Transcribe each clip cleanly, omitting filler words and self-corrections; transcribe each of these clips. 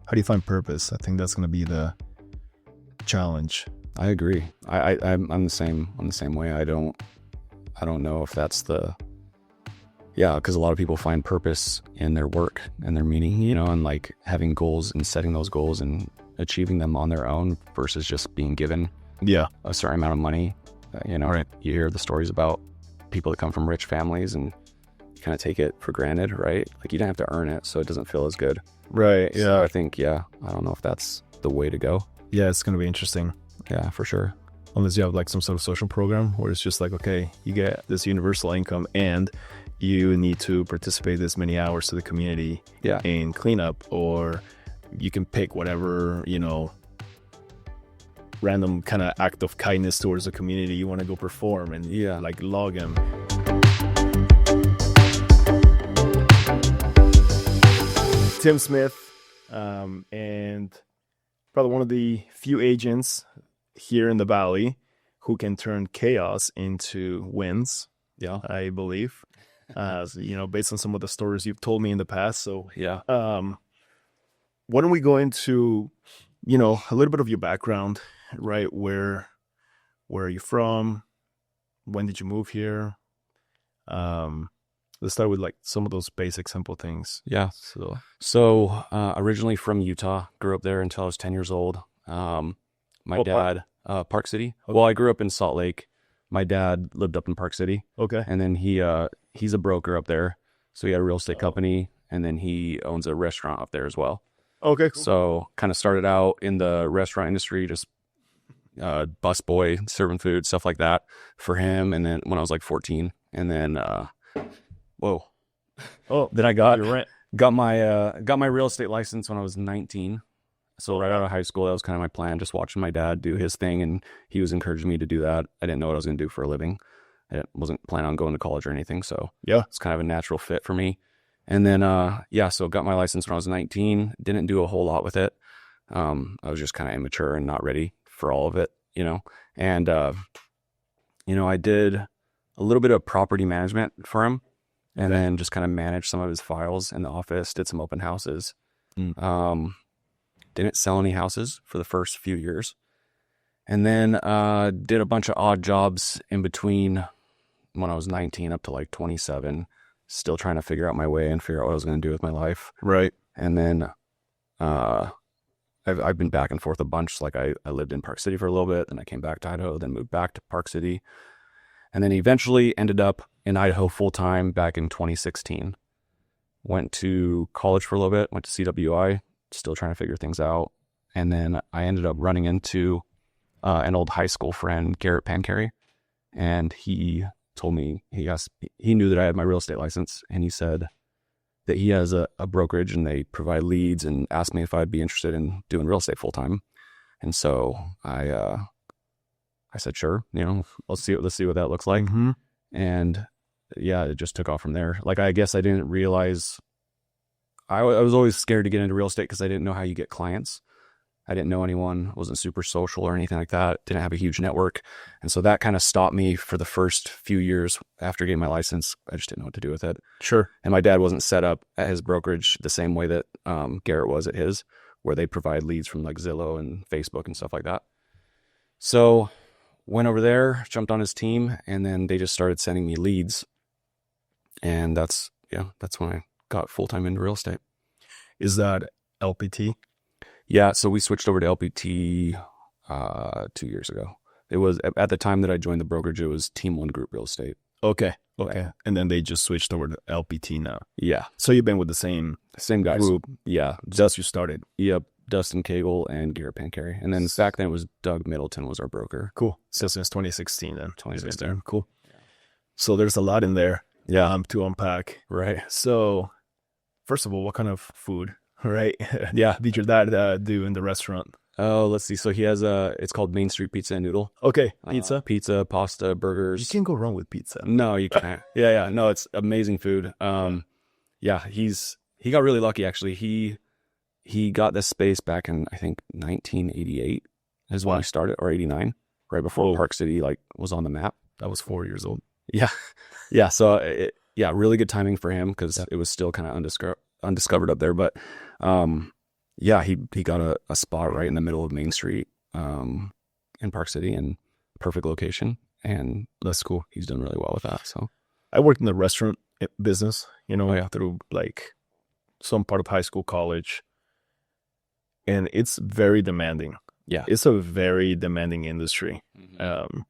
how do you find purpose? I think that's going to be the challenge. I agree. I'm the same. I'm the same way. I don't know if that's because a lot of people find purpose in their work and their meaning, and like having goals and setting those goals and achieving them on their own versus just being given a certain amount of money. Right. You hear the stories about people that come from rich families and you kind of take it for granted, right? Like you don't have to earn it, so it doesn't feel as good. Right. Yeah. So I think, I don't know if that's the way to go. Yeah, it's going to be interesting. Yeah, for sure. Unless you have like some sort of social program where it's just like, okay, you get this universal income and you need to participate this many hours to the community in cleanup, or you can pick whatever, random kind of act of kindness towards the community you want to go perform and like log them. Tim Smith, and probably one of the few agents here in the Valley who can turn chaos into wins. Yeah, I believe. Based on some of the stories you've told me in the past. So why don't we go into, a little bit of your background, right? Where are you from? When did you move here? Let's start with like some of those basic, simple things. Yeah. So originally from Utah, grew up there until I was 10 years old. My dad, Park City. Okay. Well, I grew up in Salt Lake. My dad lived up in Park City. Okay. And then he's a broker up there. So he had a real estate company, and then he owns a restaurant up there as well. Okay, cool. So kind of started out in the restaurant industry, just bus boy, serving food, stuff like that for him. And then when I was like 14, and then then I got my real estate license when I was 19. So right out of high school, that was kind of my plan, just watching my dad do his thing, and he was encouraging me to do that. I didn't know what I was going to do for a living. I wasn't planning on going to college or anything, so it's kind of a natural fit for me. And then, so got my license when I was 19. Didn't do a whole lot with it. I was just kind of immature and not ready for all of it, And, I did a little bit of property management for him, and then just kind of managed some of his files in the office, did some open houses. Didn't sell any houses for the first few years. And then did a bunch of odd jobs in between when I was 19 up to like 27, still trying to figure out my way and figure out what I was going to do with my life. Right. And then I've been back and forth a bunch. Like I lived in Park City for a little bit, then I came back to Idaho, then moved back to Park City, and then eventually ended up in Idaho full-time back in 2016. Went to college for a little bit, went to CWI, still trying to figure things out. And then I ended up running into an old high school friend, Garrett Pancari. And he told me, he knew that I had my real estate license, and he said that he has a brokerage and they provide leads, and asked me if I'd be interested in doing real estate full time. And so I said, sure, let's see what that looks like. Mm-hmm. And it just took off from there. Like, I guess I didn't realize, I was always scared to get into real estate because I didn't know how you get clients. I didn't know anyone, wasn't super social or anything like that, didn't have a huge network. And so that kind of stopped me for the first few years after getting my license. I just didn't know what to do with it. Sure. And my dad wasn't set up at his brokerage the same way that Garrett was at his, where they provide leads from like Zillow and Facebook and stuff like that. So went over there, jumped on his team, and then they just started sending me leads. And that's when I got full-time into real estate. Is that LPT? Yeah, so we switched over to LPT 2 years ago. It was at the time that I joined the brokerage, it was Team One Group Real Estate. Okay. And then they just switched over to LPT now. Yeah. So you've been with the same guys. Group. Yeah. Just you started. Yep. Dustin Cagle and Garrett Pancari. And then back then it was Doug Middleton was our broker. Cool. So since 2016 then. 2016. Cool. Yeah. So there's a lot in there. Yeah. To unpack. Right. So first of all, what kind of food? Right. Yeah. Did your dad do in the restaurant? Oh, let's see. So he has it's called Main Street Pizza and Noodle. Okay. Pizza, pasta, burgers. You can't go wrong with pizza. No, you can't. Yeah. No, it's amazing food. He got really lucky actually. He got this space back in, I think, 1988 is when I started, or 89, right before Park City was on the map. I was 4 years old. Yeah. Yeah. So really good timing for him because it was still kind of undiscovered up there. But Yeah, he got a spot right in the middle of Main Street, in Park City, and perfect location, and That's cool. he's done really well with that. So, I worked in the restaurant business, oh yeah, through like some part of high school, college, and it's very demanding. yeah, It's a very demanding industry. hmm Um,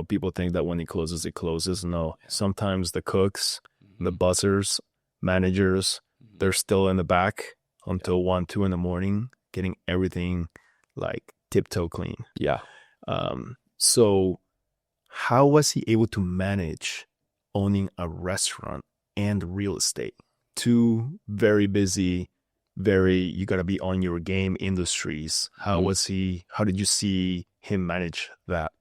people think that when it closes, it closes. No, yeah, sometimes the cooks, the hmm buzzers, managers, hmm they're still in the back yeah, until 1, 2 in the morning, getting everything like tiptoe clean. yeah. So how was he able to manage owning a restaurant and real estate? Two very busy, very you got to be on your game industries. Mhm. How did you see him manage that?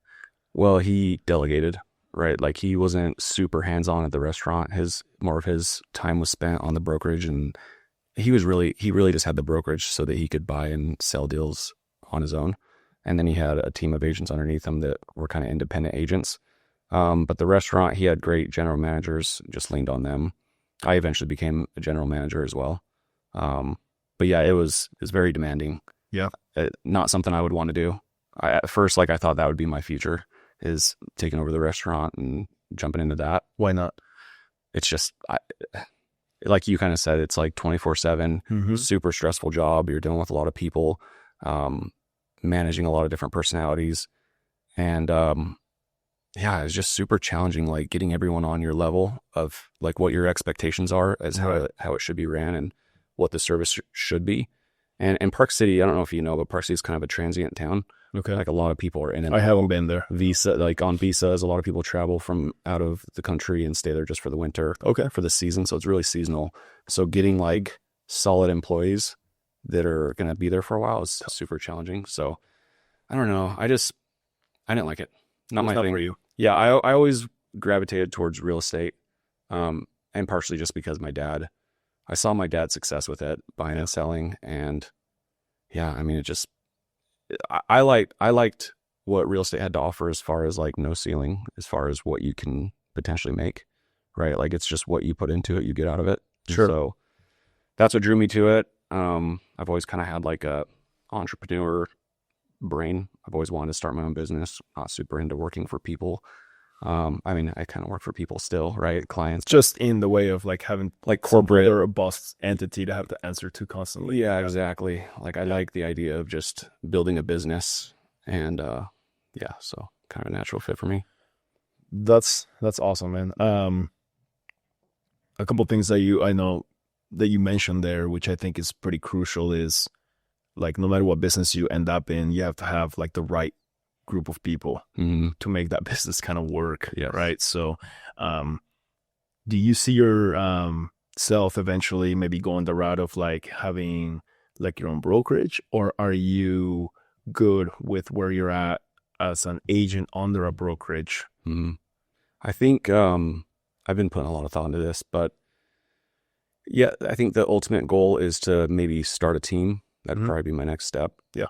Well, he delegated, right? Like he wasn't super hands-on at the restaurant. His more of his time was spent on the brokerage, and he really just had the brokerage so that he could buy and sell deals on his own. And then he had a team of agents underneath him that were kind of independent agents. But the restaurant, he had great general managers, just leaned on them. I eventually became a general manager as well. Um, but yeah, it was very demanding. Yeah. Not something I would want to do. At first, like I thought that would be my future, is taking over the restaurant and jumping into that. Why not? It's just, like you kind of said, it's like 24/7, Mm-hmm. super stressful job. You're dealing with a lot of people, um, managing a lot of different personalities. And yeah, it's just super challenging, like getting everyone on your level of like what your expectations are as Right. how it should be ran and what the service should be. And Park City, I don't know if you know, but Park City is kind of a transient town. Okay. Like a lot of people are in and I out. haven't been there. Visa, like on visas, a lot of people travel from out of the country and stay there just for the winter, Okay. for the season. So it's really seasonal. So getting like solid employees that are going to be there for a while is super challenging. So I don't know. I didn't like it. Not It's my not thing. for you. Yeah, I always gravitated towards real estate, and partially just because I saw my dad's success with it, buying and selling, and yeah, I mean, it just I liked what real estate had to offer as far as like no ceiling, as far as what you can potentially make, right? Like it's just what you put into it, you get out of it. And Sure. so that's what drew me to it. I've always kind of had like a entrepreneur brain. I've always wanted to start my own business. Not super into working for people. I mean, I kind of work for people still, right? Clients, Just in the way of like having like some corporate. other boss entity to have to answer to constantly. Yeah, exactly. Like I like the idea of just building a business, and yeah, so kind of a natural fit for me. That's awesome, man. A couple things that I know that you mentioned there, which I think is pretty crucial, is like no matter what business you end up in, you have to have like the right group of people Mm, to make that business kind of work, yes. right? So, um, do you see your self eventually maybe going the route of like having like your own brokerage, or are you good with where you're at as an agent under a brokerage? Mm. I think I've been putting a lot of thought into this, but yeah, I think the ultimate goal is to maybe start a team. That'd Mhm. probably be my next step. Yeah.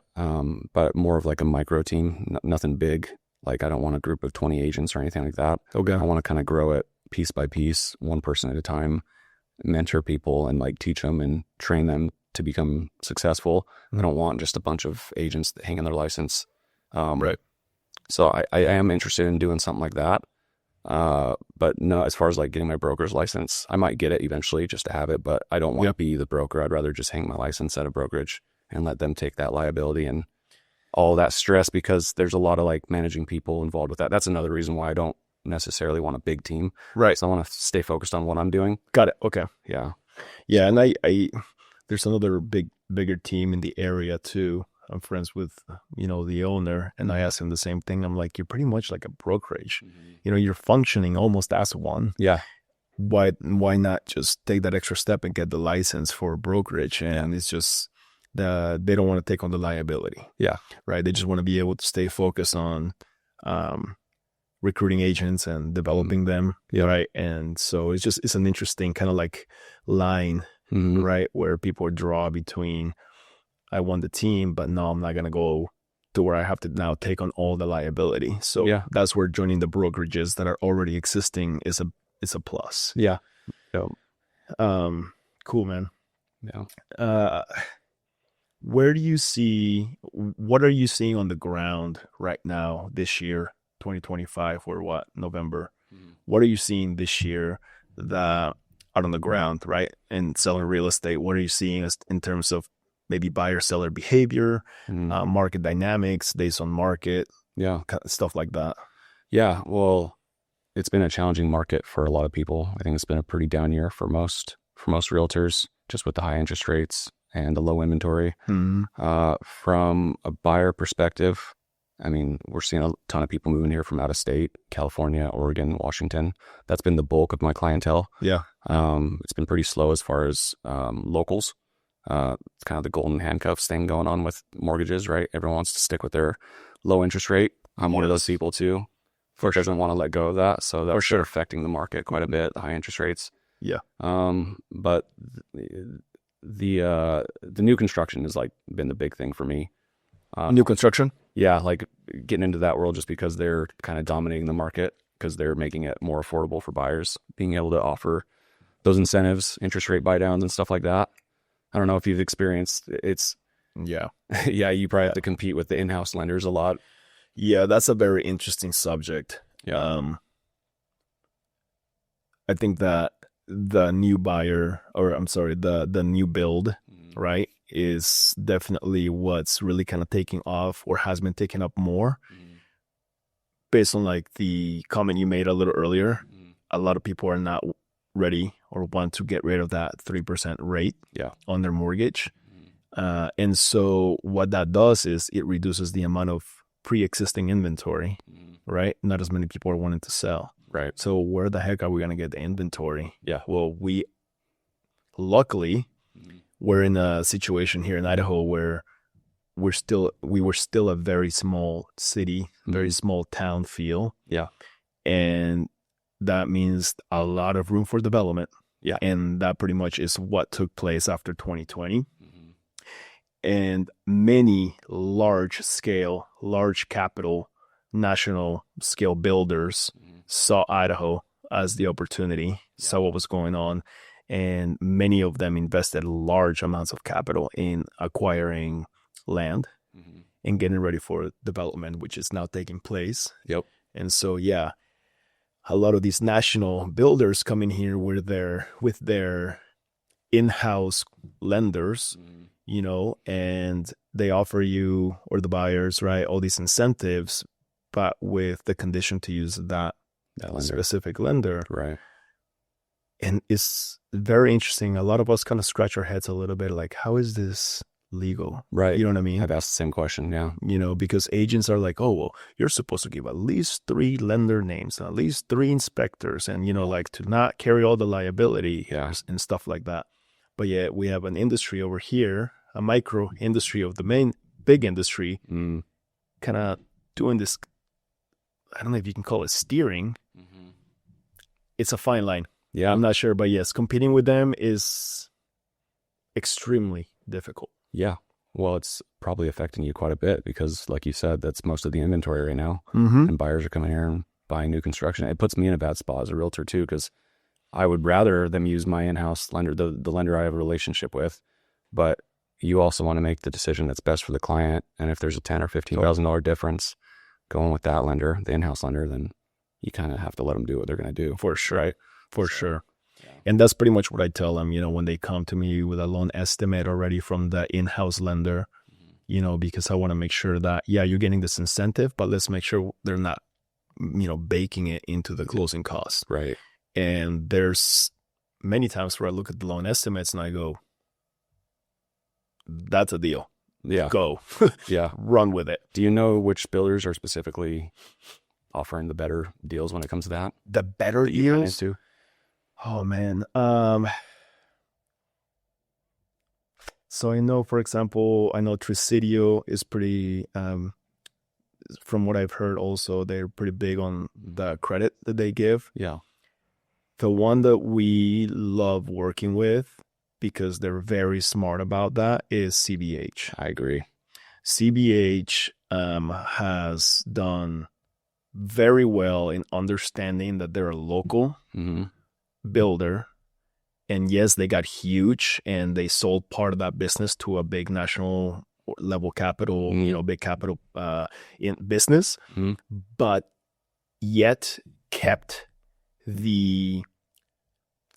But more of like a micro team, nothing big. Like I don't want a group of 20 agents or anything like that. Okay. I want to kind of grow it piece by piece, one person at a time, mentor people and like teach them and train them to become successful. I don't want just a bunch of agents that hang in their license. Um, Right. so I am interested in doing something like that. But no, as far as like getting my broker's license, I might get it eventually just to have it, but I don't want to Yep. be the broker. I'd rather just hang my license at a brokerage and let them take that liability and all that stress, because there's a lot of like managing people involved with that. That's another reason why I don't necessarily want a big team. Right. So I want to stay focused on what I'm doing. Got it. Okay. Yeah. Yeah, and I there's another bigger team in the area too. I'm friends with the owner, and I asked him the same thing. I'm like, you're pretty much like a brokerage. You're functioning almost as one. Yeah. Why not just take that extra step and get the license for brokerage? And it's just they don't want to take on the liability. Yeah. Right. They just want to be able to stay focused on recruiting agents and developing them. Yeah. Right. And so it's an interesting kind of like line, Mhm. right, where people draw between I want the team, but no, I'm not gonna go to where I have to now take on all the liability. So Yeah. that's where joining the brokerages that are already existing is a plus. Yeah. Yeah. Cool, man. Yeah. Uh, where do you see, what are you seeing on the ground right now this year, 2025, or what, November? Mhm. What are you seeing this year that out on the ground, right? And selling real estate, what are you seeing as in terms of maybe buyer seller behavior, Mhm. market dynamics, days on market, Yeah. stuff like that? Yeah. Well, it's been a challenging market for a lot of people. I think it's been a pretty down year for most realtors, just with the high interest rates and the low inventory. Hmm. From a buyer perspective, I mean, we're seeing a ton of people moving here from out of state, California, Oregon, Washington. That's been the bulk of my clientele. Yeah. It's been pretty slow as far as locals. It's kind of the golden handcuffs thing going on with mortgages, right? Everyone wants to stick with their low interest rate. I'm one of those Yes. people too. For Doesn't sure. want to let go of that, so For that's been sure. affecting the market quite a bit. The high interest rates. Yeah. But the new construction has like been the big thing for me. New construction? Yeah, like getting into that world just because they're kind of dominating the market because they're making it more affordable for buyers, being able to offer those incentives, interest rate buy downs and stuff like that. I don't know if you've experienced it's Yeah. yeah, you probably have Yeah. to compete with the in-house lenders a lot. Yeah, that's a very interesting subject. Yeah. Um, I think that the new buyer, or I'm sorry, the new build, Mhm. right, is definitely what's really kind of taking off or has been taking up more Mhm. based on like the comment you made a little earlier. Mhm. A lot of people are not ready or want to get rid of that 3% rate Yeah. on their mortgage. Mhm. And so what that does is it reduces the amount of pre-existing inventory, Mhm. right? Not as many people are wanting to sell. Right. So where the heck are we going to get the inventory? Yeah. Well, we luckily Mhm. we're in a situation here in Idaho where we were still a very small city, very Mhm. small town feel, Yeah. and that means a lot of room for development. Yeah. And that pretty much is what took place after 2020. Mhm. And many large scale, large capital, national scale builders Mhm. saw Idaho as the opportunity, Yeah. saw what was going on. And many of them invested large amounts of capital in acquiring land Mhm. and getting ready for development, which is now taking place. Yep. And so, yeah, a lot of these national builders come in here with their in-house lenders, Mhm. and they offer you or the buyers, right, all these incentives, but with the condition to use that That lender. specific lender. Right. And it's very interesting. A lot of us kind of scratch our heads a little bit like, how is this legal? Right. You know what I mean? I've asked the same question. Yeah. Because agents are like, oh, well, you're supposed to give at least 3 lender names, at least 3 inspectors, and, like to not carry all the liability Yeah. and stuff like that. But yet we have an industry over here, a micro industry of the main big industry, Mm. kind of doing this. I don't know if you can call it steering. Mhm. It's a fine line. Yeah. I'm not sure, but yes, competing with them is extremely difficult. Yeah. Well, it's probably affecting you quite a bit because, like you said, that's most of the inventory right now. Mm-hmm. And buyers are coming here and buying new construction. It puts me in a bad spot as a realtor too, because I would rather them use my in-house lender, the lender I have a relationship with, but you also want to make the decision that's best for the client. And if there's a $10,000 or $15,000 difference going with that lender, the in-house lender, then you kind of have to let them do what they're going to do. For sure. Right. For So, sure. yeah. And that's pretty much what I tell them, when they come to me with a loan estimate already from the in-house lender, Mhm. because I want to make sure that, yeah, you're getting this incentive, but let's make sure they're not, baking it into the closing costs. Right. And there's many times where I look at the loan estimates and I go, that's a deal. Yeah. Go. Yeah. Run with it. Do you know which builders are specifically offering the better deals when it comes to that? The better You run deals? into? Oh, man. So I know, for example, Tricidio is pretty, from what I've heard also, they're pretty big on the credit that they give. Yeah. The one that we love working with, because they're very smart about that, is CBH. I agree. CBH has done very well in understanding that they're a local Mm-hmm. builder And yes, they got huge and they sold part of that business to a big national level capital, big capital in business, but yet kept the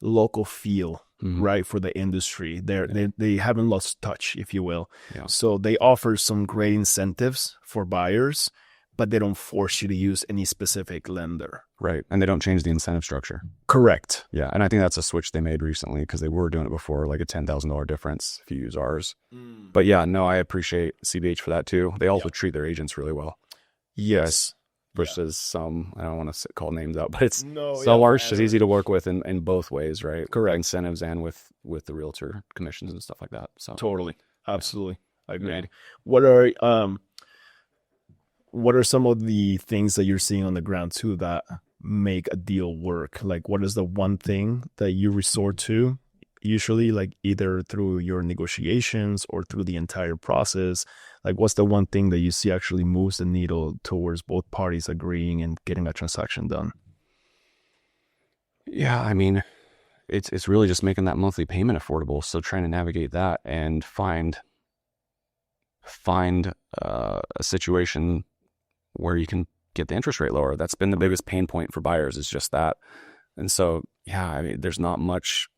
local feel, right, for the industry. They haven't lost touch, if you will. Yeah. So they offer some great incentives for buyers, but they don't force you to use any specific lender. Right. And they don't change the incentive structure. Correct. Yeah. And I think that's a switch they made recently because they were doing it before, like a $10,000 difference if you use ours. But yeah, no, I appreciate CBH for that too. They also treat their agents really well. Yes. Versus some, I don't want to call names out, but some are just easy to work with in both ways, right? Correct. Incentives and with the realtor commissions and stuff like that. So totally. Absolutely. I agree. Yeah. What are some of the things that you're seeing on the ground too that make a deal work? Like, what is the one thing that you resort to usually, like either through your negotiations or through the entire process? Like, what's the one thing that you see actually moves the needle towards both parties agreeing and getting a transaction done? Yeah, I mean, it's really just making that monthly payment affordable. So trying to navigate that and find a situation where you can get the interest rate lower. That's been the biggest pain point for buyers, is just that. And so, yeah, I mean, there's not much.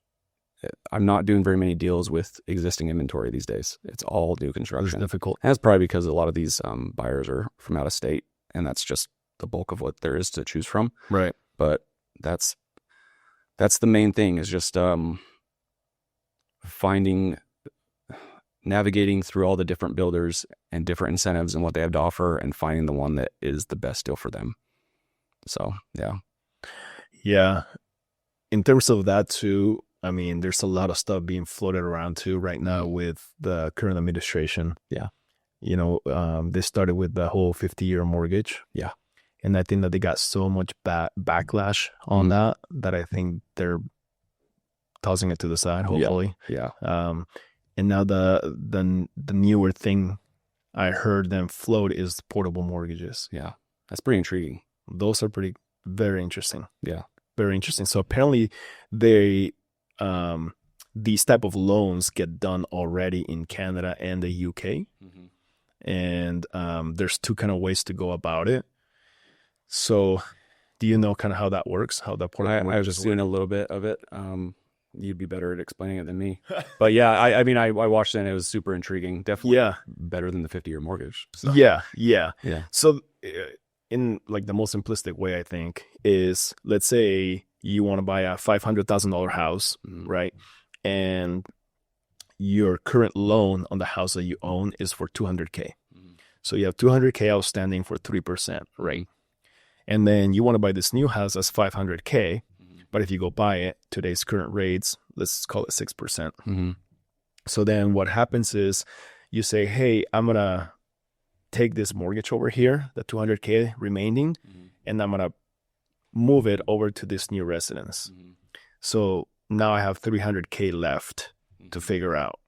I'm not doing very many deals with existing inventory these days. It's all new construction. It's difficult. And that's probably because a lot of these buyers are from out of state, and that's just the bulk of what there is to choose from. Right. But that's the main thing, is just navigating through all the different builders and different incentives and what they have to offer, and finding the one that is the best deal for them. So, yeah. Yeah. In terms of that too, I mean, there's a lot of stuff being floated around too right now with the current administration. Yeah. They started with the whole 50-year mortgage. Yeah. And I think that they got so much backlash on that I think they're tossing it to the side, hopefully. Yeah. And now the newer thing I heard them float is portable mortgages. Yeah. That's pretty intriguing. Those are very interesting. Yeah. Very interesting. So apparently these type of loans get done already in Canada and the UK. And there's two kind of ways to go about it. So do you know kind of how that works? How that portable I was just doing a little bit of it. You'd be better at explaining it than me. But yeah, I mean, I watched it and it was super intriguing. Definitely better than the 50-year mortgage. So. Yeah. So in like the most simplistic way, I think, is, let's say you want to buy a $500,000 house, right? And your current loan on the house that you own is for $200K. So you have $200K outstanding for 3%, right? And then you want to buy this new house as $500K. But if you go buy it, today's current rates, let's call it 6%. So then what happens is you say, hey, I'm going to take this mortgage over here, the $200K remaining, and I'm going to move it over to this new residence. So now I have $300K left to figure out.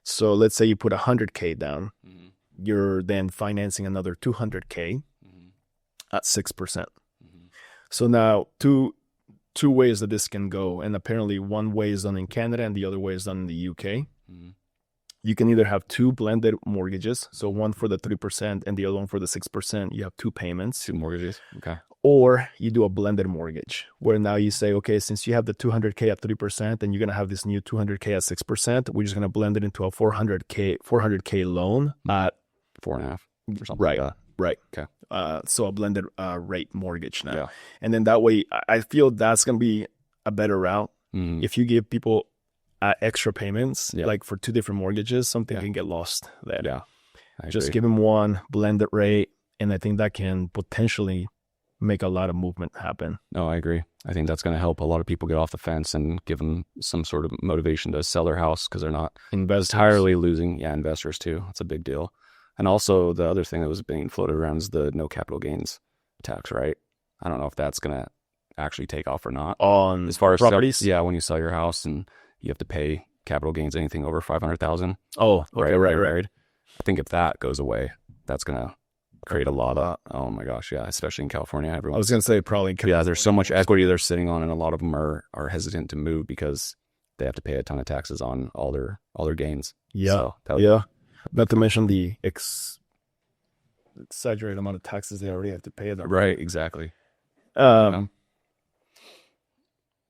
So let's say you put $100K down. You're then financing another $200K at 6%. So now two ways that this can go, and apparently one way is done in Canada and the other way is done in the UK. You can either have two blended mortgages, so one for the 3% and the other one for the 6%. You have two payments. Two mortgages. Okay. Or you do a blended mortgage, where now you say, okay, since you have the $200K at 3% and you're going to have this new $200K at 6%, we're just going to blend it into a $400K loan at 4.5 or something. Right. Like that. Right. Okay. So a blended rate mortgage now. Yeah. And then that way, I feel that's going to be a better route. If you give people extra payments, like for two different mortgages, something can get lost there. Yeah. Just give them one blended rate, and I think that can potentially make a lot of movement happen. No, I agree. I think that's going to help a lot of people get off the fence and give them some sort of motivation to sell their house, because they're not entirely losing. Yeah, investors too. It's a big deal. And also the other thing that was being floated around is the no capital gains tax, right? I don't know if that's going to actually take off or not. On as far as properties? Yeah, when you sell your house and you have to pay capital gains, anything over $500,000. Oh, okay, right. I think if that goes away, that's going to create a lot of, oh my gosh, yeah, especially in California. I was going to say probably. Yeah, there's so much equity they're sitting on, and a lot of them are hesitant to move because they have to pay a ton of taxes on all their gains. Yeah, So that would, yeah. Not to mention the exaggerated amount of taxes they already have to pay them. right, exactly. Um,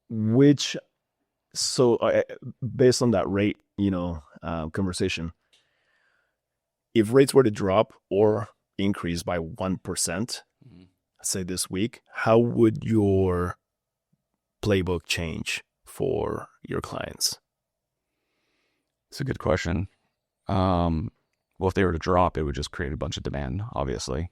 which so based on that rate, conversation, if rates were to drop or increase by 1%, say this week, how would your playbook change for your clients? It's a good question. Well, if they were to drop, it would just create a bunch of demand, obviously.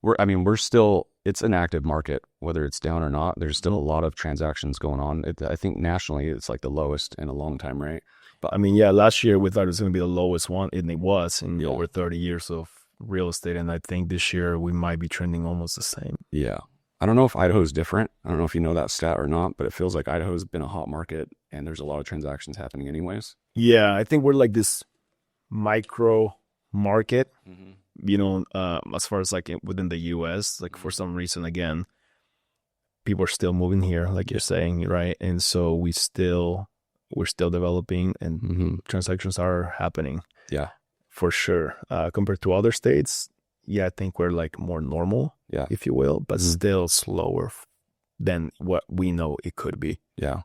We're still, it's an active market, whether it's down or not. There's still a lot of transactions going on. I think nationally, it's like the lowest in a long time, right? But last year we thought it was going to be the lowest one, and it was in over 30 years of real estate. And I think this year we might be trending almost the same. Yeah. I don't know if Idaho's different. I don't know if you know that stat or not, but it feels like Idaho's been a hot market and there's a lot of transactions happening anyways. Yeah, I think we're like this micro market, as far as like within the US, like for some reason, again, people are still moving here, like you're saying, right? And so we're still developing and transactions are happening. Yeah. For sure. Compared to other states, I think we're like more normal, if you will, but still slower than what we know it could be. Yeah.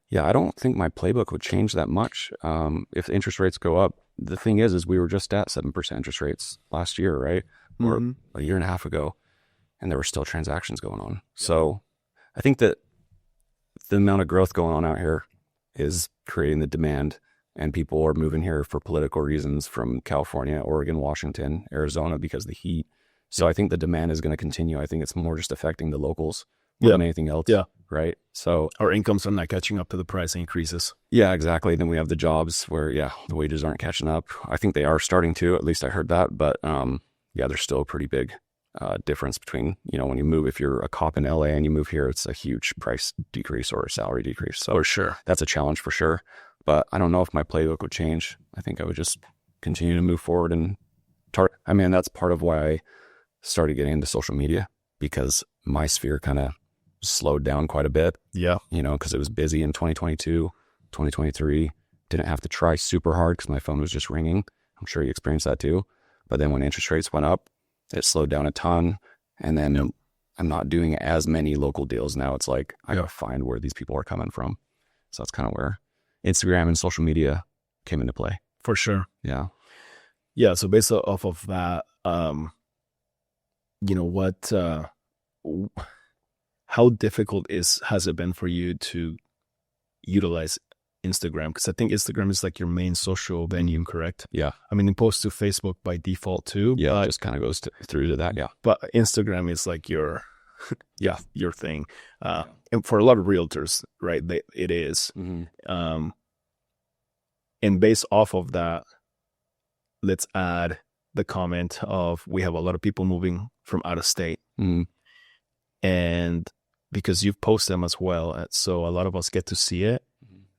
Yeah, I don't think my playbook would change that much. If interest rates go up, the thing is we were just at 7% interest rates last year, right? Or a year and a half ago, and there were still transactions going on. So I think that the amount of growth going on out here is creating the demand, and people are moving here for political reasons from California, Oregon, Washington, Arizona because of the heat. So I think the demand is going to continue. I think it's more just affecting the locals more than anything else. Yeah. Right. So our incomes are not catching up to the price increases. Yeah, exactly. Then we have the jobs where, the wages aren't catching up. I think they are starting to, at least I heard that. But there's still a pretty big difference between, when you move, if you're a cop in LA and you move here, it's a huge price decrease or a salary decrease. So for sure, that's a challenge for sure. But I don't know if my playbook would change. I think I would just continue to move forward and that's part of why I started getting into social media, because my sphere kind of slowed down quite a bit. Yeah. Because it was busy in 2022, 2023. Didn't have to try super hard because my phone was just ringing. I'm sure you experienced that too. But then when interest rates went up, it slowed down a ton. And then I'm not doing as many local deals now. It's like, I got to find where these people are coming from. So that's kind of where Instagram and social media came into play. For sure. Yeah. Yeah. So based off of that, how difficult has it been for you to utilize Instagram? Because I think Instagram is like your main social venue, correct? Yeah. It posts to Facebook by default too. Yeah, it just kind of goes through to that. Yeah. But Instagram is like your thing. And for a lot of realtors, right, it is. And based off of that, let's add the comment of we have a lot of people moving from out of state. And because you've posted them as well, so a lot of us get to see it.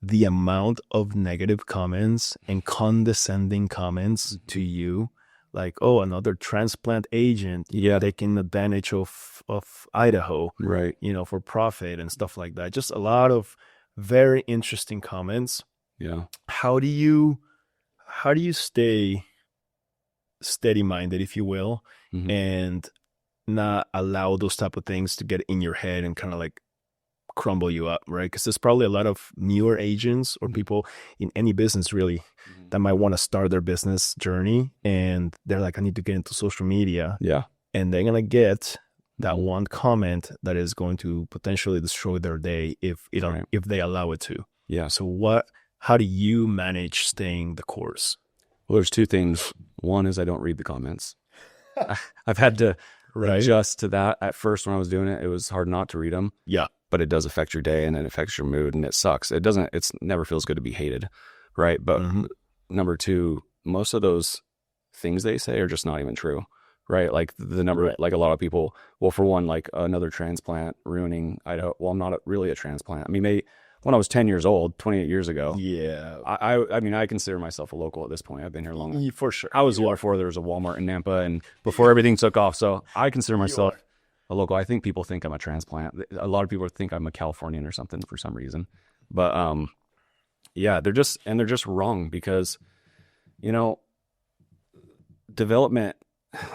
The amount of negative comments and condescending comments to you, like, oh, another transplant agent taking advantage of Idaho, right? For profit and stuff like that. Just a lot of very interesting comments. Yeah. How do you stay steady-minded, if you will, and not allow those type of things to get in your head and kind of like crumble you up, right? Because there's probably a lot of newer agents or people in any business really that might want to start their business journey, and they're like, I need to get into social media. Yeah. And they're gonna get that one comment that is going to potentially destroy their day if they allow it to. Yeah. So how do you manage staying the course? Well, there's two things. One is I don't read the comments. I've had to adjust to that. At first, when I was doing it, it was hard not to read them. Yeah. But it does affect your day and it affects your mood, and it sucks. It never feels good to be hated. Right. But number two, most of those things they say are just not even true. Right. Like the number, like a lot of people, well, for one, like another transplant ruining Idaho. Well, I'm not really a transplant. Maybe when I was 10 years old, 28 years ago. Yeah. I consider myself a local at this point. I've been here long. For sure. I was before there was a Walmart in Nampa and before everything took off. So I consider myself a local. I think people think I'm a transplant. A lot of people think I'm a Californian or something for some reason. But Yeah, they're just wrong because, you know, development,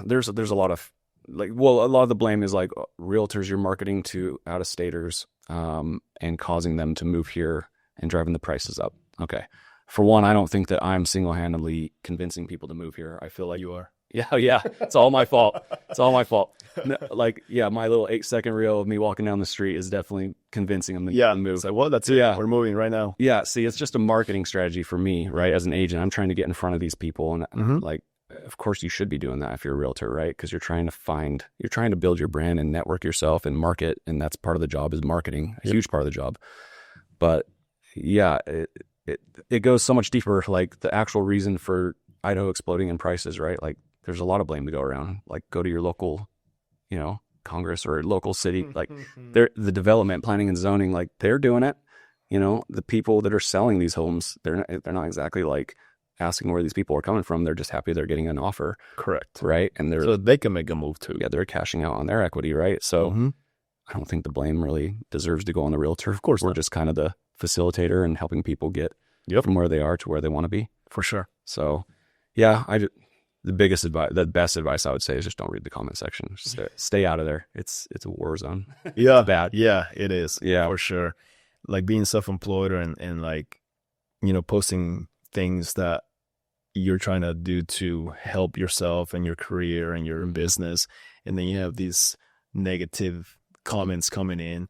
there's a lot of like, well, a lot of the blame is like realtors you're marketing to out of staters, and causing them to move here and driving the prices up. Okay. For one, I don't think that I'm single-handedly convincing people to move here. I feel like, You are. yeah, it's all my fault. It's all my fault. No, like, yeah, my little 8-second reel of me walking down the street is definitely convincing them Yeah. to move. It's like, well, that's So, it. yeah. We're moving right now. Yeah, see, it's just a marketing strategy for me, right? As an agent, I'm trying to get in front of these people, and Mhm. like, of course, you should be doing that if you're a realtor, right? Because you're trying to build your brand and network yourself and market, and that's part of the job is marketing, a huge part of the job. But yeah, it goes so much deeper. Like the actual reason for Idaho exploding in prices, right? Like, there's a lot of blame to go around. Like, go to your local, Congress or local city, like they're the development planning and zoning, like they're doing it. The people that are selling these homes, they're not exactly like asking where these people are coming from. They're just happy they're getting an offer, Correct. right? And So they can make a move too. they're cashing out on their equity, right? So Mhm. I don't think the blame really deserves to go on the realtor. Of course We're not. just kind of the facilitator and helping people get Yep. from where they are to where they want to be. For sure. So yeah, the best advice I would say is just don't read the comment section. Just stay out of there. It's a war zone. Yeah. Bad. Yeah, it is. Yeah. For sure. Like being self-employed and like, posting things that you're trying to do to help yourself and your career and your business. And then you have these negative comments coming in.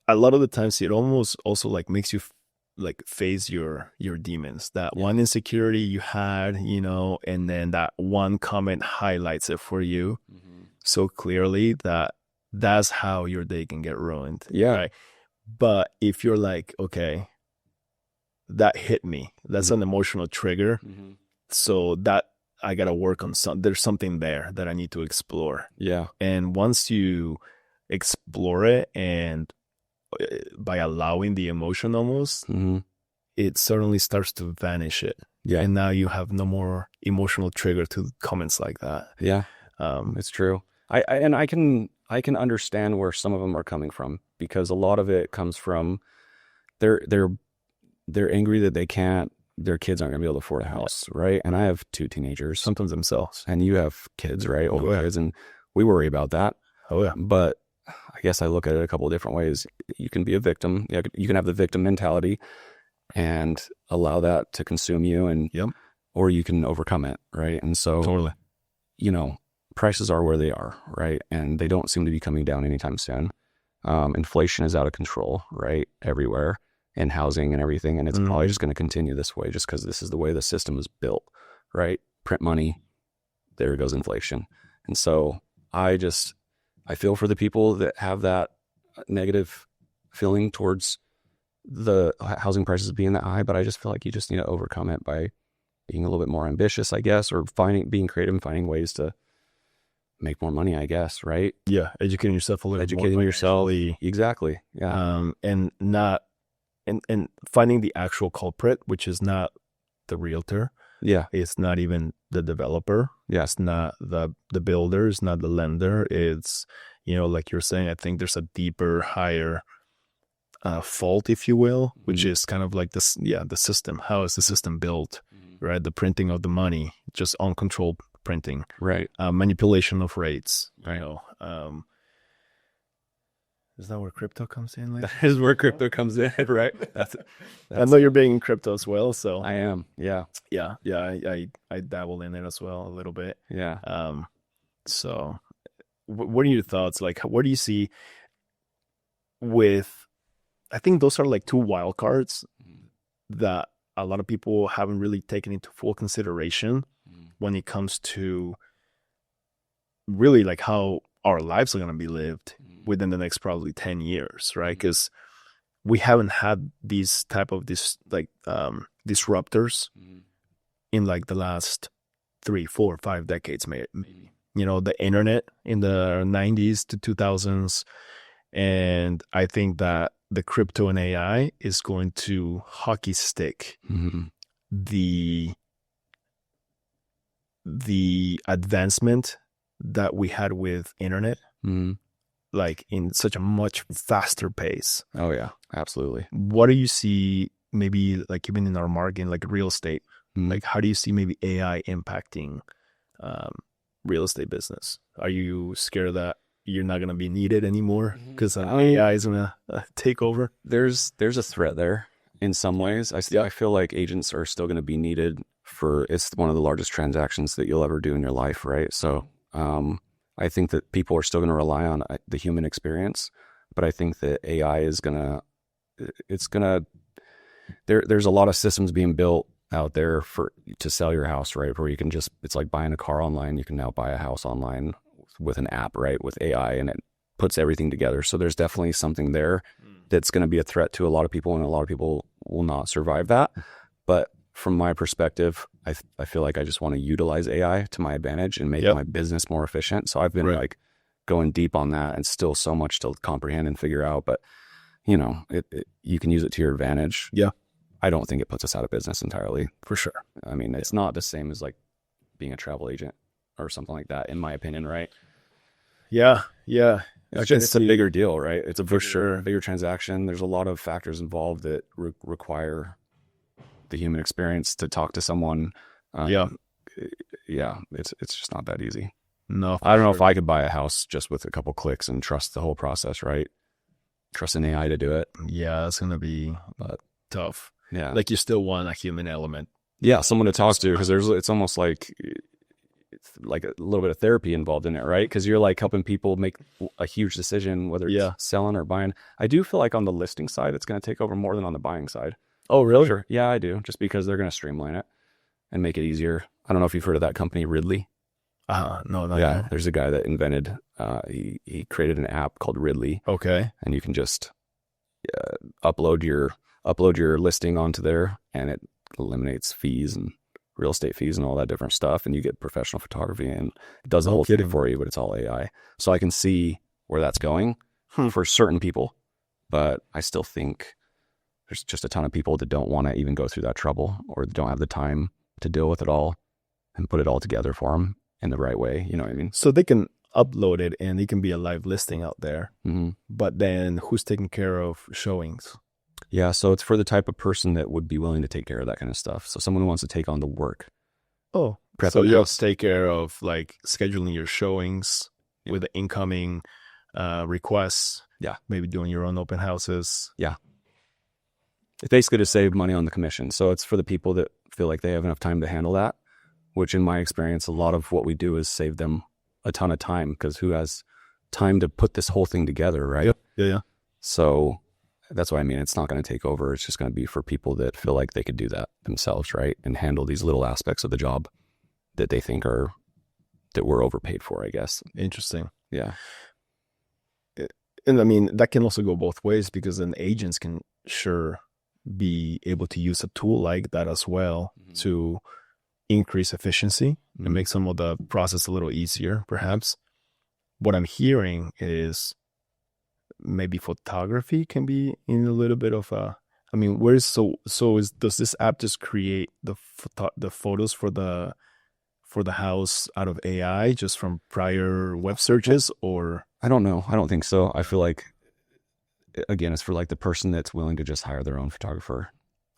A lot of the times it almost also like makes you like face your demons, that one insecurity you had, and then that one comment highlights it for you so clearly that that's how your day can get ruined. Yeah. Right. But if you're like, okay, that hit me, that's an emotional trigger. So that I got to work on there's something there that I need to explore. Yeah. And once you explore it and by allowing the emotion almost, it suddenly starts to vanish it. Yeah. And now you have no more emotional trigger to comments like that. Yeah. It's true. I can understand where some of them are coming from, because a lot of it comes from they're angry that their kids aren't gonna be able to afford a house, right? And I have 2 teenagers, Sometimes themselves. and you have kids, right? Older kids, and we worry about that. Oh yeah. But I guess I look at it a couple of different ways. You can be a victim. You can have the victim mentality and allow that to consume you, and or you can overcome it, right? And so Totally. Prices are where they are, right? And they don't seem to be coming down anytime soon. Inflation is out of control, right? Everywhere, in housing and everything. And it's probably just going to continue this way just because this is the way the system is built, right? Print money, there goes inflation. And so I feel for the people that have that negative feeling towards the housing prices being that high, but I just feel like you just need to overcome it by being a little bit more ambitious, I guess, or being creative and finding ways to make more money, I guess, right? Yeah, educating yourself a little Educating more. yourself. Exactly. Yeah. And not and finding the actual culprit, which is not the realtor. Yeah. It's not even the developer. Yeah. It's not the builder. It's not the lender. It's, like you're saying, I think there's a deeper, higher fault, if you will, which is kind of like this, the system. How is the system built, right? The printing of the money, just uncontrolled printing, right? Manipulation of rates, right? Is that where crypto comes in? That is where crypto comes in, right? That's I know you're being in crypto as well, so I am. Yeah. I dabble in it as well a little bit. Yeah. So, what are your thoughts? Like, what do you see with? I think those are like 2 wild cards that a lot of people haven't really taken into full consideration when it comes to really like how our lives are going to be lived within the next probably 10 years, right? Because we haven't had these type of disruptors in like the last 3, 4, 5 decades, maybe. The internet in the 90s to 2000s. And I think that the crypto and AI is going to hockey stick the advancement that we had with internet, like in such a much faster pace. Oh yeah, absolutely. What do you see maybe like even in our market, like real estate, like how do you see maybe AI impacting um, real estate business? Are you scared that you're not going to be needed anymore because I mean, AI is going to take over? there's a threat there in some ways. Yeah. I feel like agents are still going to be needed for it's one of the largest transactions that you'll ever do in your life, right? So I think that people are still going to rely on the human experience, but I think that AI is gonna it's gonna there's a lot of systems being built out there for to sell your house, right? Where you can just it's like buying a car online. You can now buy a house online with an app, right? With AI, and it puts everything together. So there's definitely something there that's going to be a threat to a lot of people, and a lot of people will not survive that. But from my perspective, I feel like I just want to utilize AI to my advantage and make Yep. my business more efficient. So I've been Right. like going deep on that, and still so much to comprehend and figure out. But you know, you can use it to your advantage. Yeah, I don't think it puts us out of business entirely. for sure. I mean, it's not the same as like being a travel agent or something like that, in my opinion, right? Yeah, yeah. It's a bigger deal, right? It's a For bigger, sure. bigger transaction. There's a lot of factors involved that require the human experience to talk to someone. Yeah. Yeah, it's just not that easy. No, I don't know sure. if I could buy a house just with a couple clicks and trust the whole process, right? Trust an AI to do it. Yeah, that's gonna be But tough. yeah, Like you still want a human element. yeah, someone to talk to because it's almost like it's like a little bit of therapy involved in it, right? Because you're like helping people make a huge decision, whether it's Yeah. selling or buying. I do feel like on the listing side, it's going to take over more than on the buying side. Oh, really? Sure. Yeah, I do. Just because they're going to streamline it and make it easier. I don't know if you've heard of that company, Ridley. No, not Yeah, yet. there's a guy that invented. He created an app called Ridley, Okay. and you can just upload your listing onto there, and it eliminates fees and real estate fees and all that different stuff, and you get professional photography, and it does the No whole thing kidding. for you, but it's all AI. So I can see where that's going Hmm. for certain people, but I still think there's just a ton of people that don't want to even go through that trouble or don't have the time to deal with it all and put it all together for them in the right way. You know what I mean? So they can upload it and it can be a live listing out there. Mm-hmm. But then who's taking care of showings? Yeah, so it's for the type of person that would be willing to take care of that kind of stuff. So someone who wants to take on the work. Oh, Prep so a you have house. to take care of like scheduling your showings with the incoming requests. Yeah. Maybe doing your own open houses. It's basically to save money on the commission. So it's for the people that feel like they have enough time to handle that, which in my experience, a lot of what we do is save them a ton of time because who has time to put this whole thing together, right? Yeah. So that's what I mean. It's not going to take over. It's just going to be for people that feel like they could do that themselves, right? And handle these little aspects of the job that they think that we're overpaid for, I guess. Interesting. Yeah. And I mean, that can also go both ways because then agents can sure be able to use a tool like that as well to increase efficiency and make some of the process a little easier, perhaps. What I'm hearing is maybe photography can be in a little bit of a. I mean, does this app just create the photos for the house out of AI just from prior web searches, or I don't know. I don't think so. I feel like, again, it's for like the person that's willing to just hire their own photographer.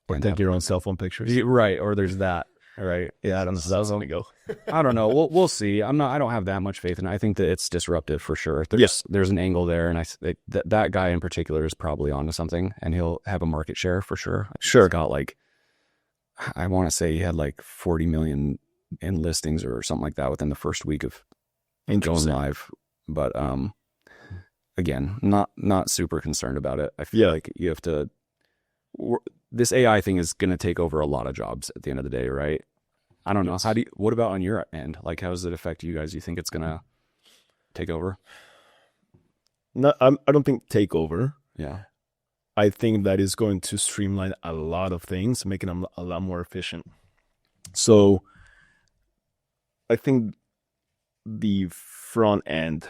or take your own cell phone pictures? Right. Or there's that. Right. Yeah, I don't know. That was only go. I don't know. We'll see. I don't have that much faith in it. I think that it's disruptive for sure. There's an angle there, and that guy in particular is probably onto something, and he'll have a market share for sure. Sure. He's got like, I want to say he had like 40 million in listings or something like that within the first week of going live. But again, not super concerned about it. I feel like you have to. This AI thing is going to take over a lot of jobs at the end of the day, right? I don't know. What about on your end? Like, how does it affect you guys? You think it's going to take over? No, I don't think take over. Yeah. I think that is going to streamline a lot of things, making them a lot more efficient. So I think the front end,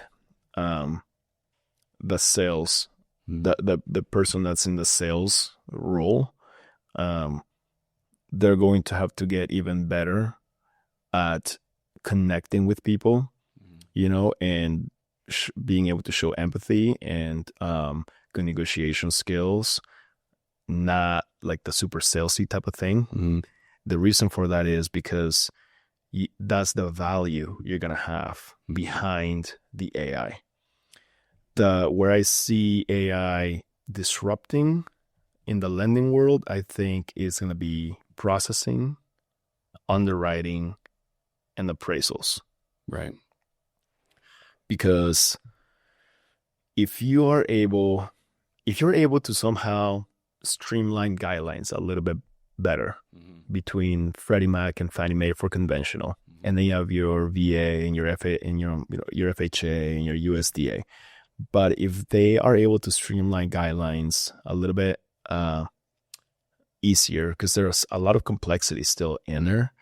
the sales, the person that's in the sales role, they're going to have to get even better at connecting with people, and being able to show empathy and good negotiation skills. not like the super salesy type of thing. Mm-hmm. The reason for that is because that's the value you're going to have behind the AI. Where I see AI disrupting in the lending world, I think is going to be processing, underwriting, and appraisals. Right. Because if you're able to somehow streamline guidelines a little bit better between Freddie Mac and Fannie Mae for conventional, and then you have your VA and your your FHA and your USDA. But if they are able to streamline guidelines a little bit easier, because there's a lot of complexity still in there,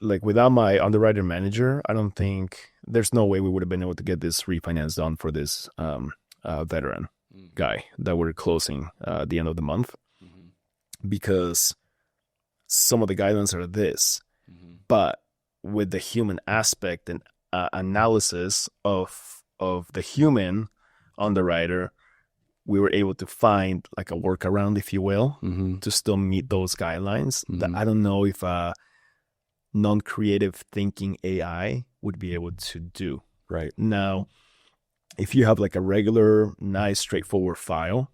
like without my underwriter manager, I don't think there's no way we would have been able to get this refinance done for this veteran guy that we're closing at the end of the month, because some of the guidelines are this, but with the human aspect and analysis of the human underwriter, we were able to find like a workaround, if you will, to still meet those guidelines. That I don't know if non-creative thinking AI would be able to do. Right. Now, if you have like a regular, nice, straightforward file,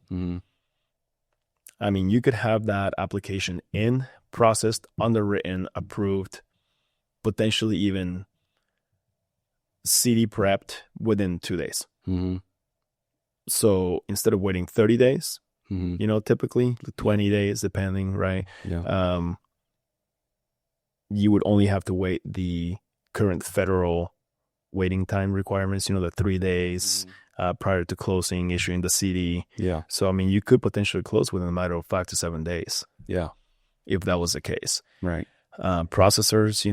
I mean, you could have that application in, processed, underwritten, approved, potentially even CD prepped within 2 days. So instead of waiting 30 days, typically 20 days, depending, right? Yeah. You would only have to wait the current federal waiting time requirements, the 3 days prior to closing, issuing the CD. Yeah. So, I mean, you could potentially close within a matter of 5 to 7 days. Yeah. If that was the case. Right. Processors,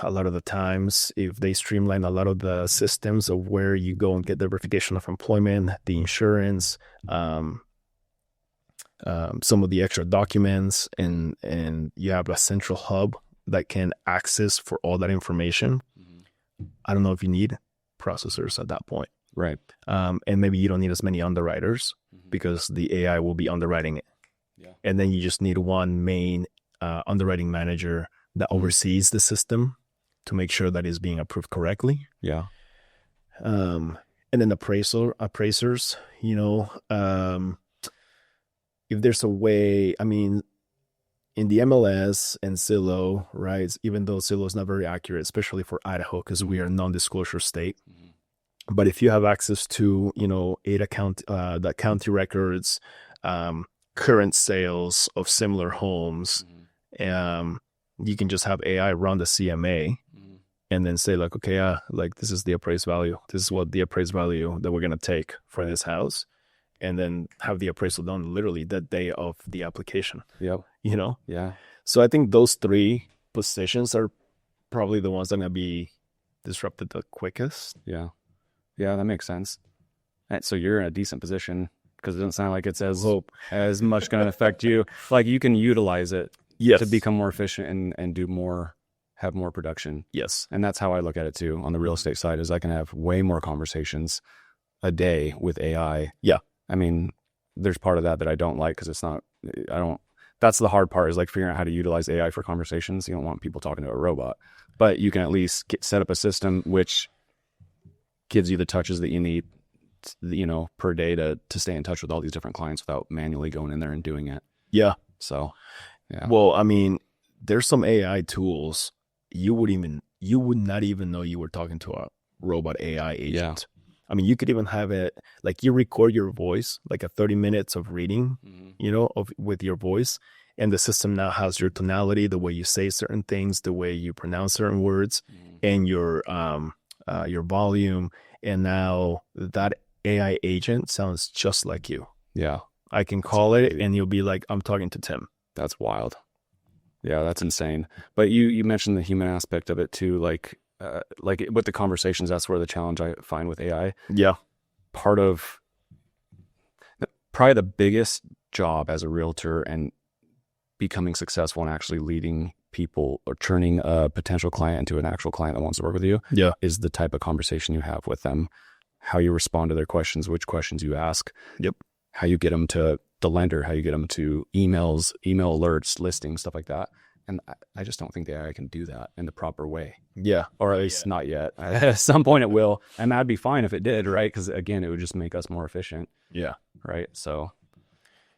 a lot of the times, if they streamline a lot of the systems of where you go and get the verification of employment, the insurance, some of the extra documents, and you have a central hub that can access for all that information. I don't know if you need processors at that point. Right. And maybe you don't need as many underwriters because the AI will be underwriting it. Yeah. And then you just need one main underwriting manager that oversees the system to make sure that it's being approved correctly. Yeah. And then appraisers, if there's a way, I mean, in the MLS and Zillow, right, even though Zillow is not very accurate, especially for Idaho, because we are a non-disclosure state. But if you have access to, the county records, current sales of similar homes, you can just have AI run the CMA and then say like, okay, like this is the appraised value. This is what the appraised value that we're going to take for this house. And then have the appraisal done literally that day of the application. Yep. Yeah. So I think those 3 positions are probably the ones that are going to be disrupted the quickest. Yeah. Yeah, that makes sense. And so you're in a decent position because it doesn't sound like it's as much going to affect you. Like you can utilize it to become more efficient and do more, have more production. Yes. And that's how I look at it too on the real estate side is I can have way more conversations a day with AI. Yeah. I mean, there's part of that I don't like because that's the hard part is like figuring out how to utilize AI for conversations. You don't want people talking to a robot, but you can at least set up a system which gives you the touches that you need, per day to stay in touch with all these different clients without manually going in there and doing it. Yeah. So, yeah. Well, I mean, there's some AI tools you would not even know you were talking to a robot AI agent. Yeah. I mean, you could even have it like you record your voice, like a 30 minutes of reading, with your voice. And the system now has your tonality, the way you say certain things, the way you pronounce certain words, and your volume. And now that AI agent sounds just like you. Yeah. I can call it and you'll be like, I'm talking to Tim. That's wild. Yeah, that's insane. But you mentioned the human aspect of it too, like with the conversations, that's where the challenge I find with AI. Yeah. Probably the biggest job as a realtor and becoming successful and actually leading people or turning a potential client into an actual client that wants to work with you is the type of conversation you have with them. how you respond to their questions, which questions you ask, Yep. how you get them to the lender, how you get them to emails, email alerts, listings, stuff like that. And I just don't think the AI can do that in the proper way, Yeah. or at least not yet. At some point it will, and that'd be fine if it did, right? Because again, it would just make us more efficient, Yeah. right? So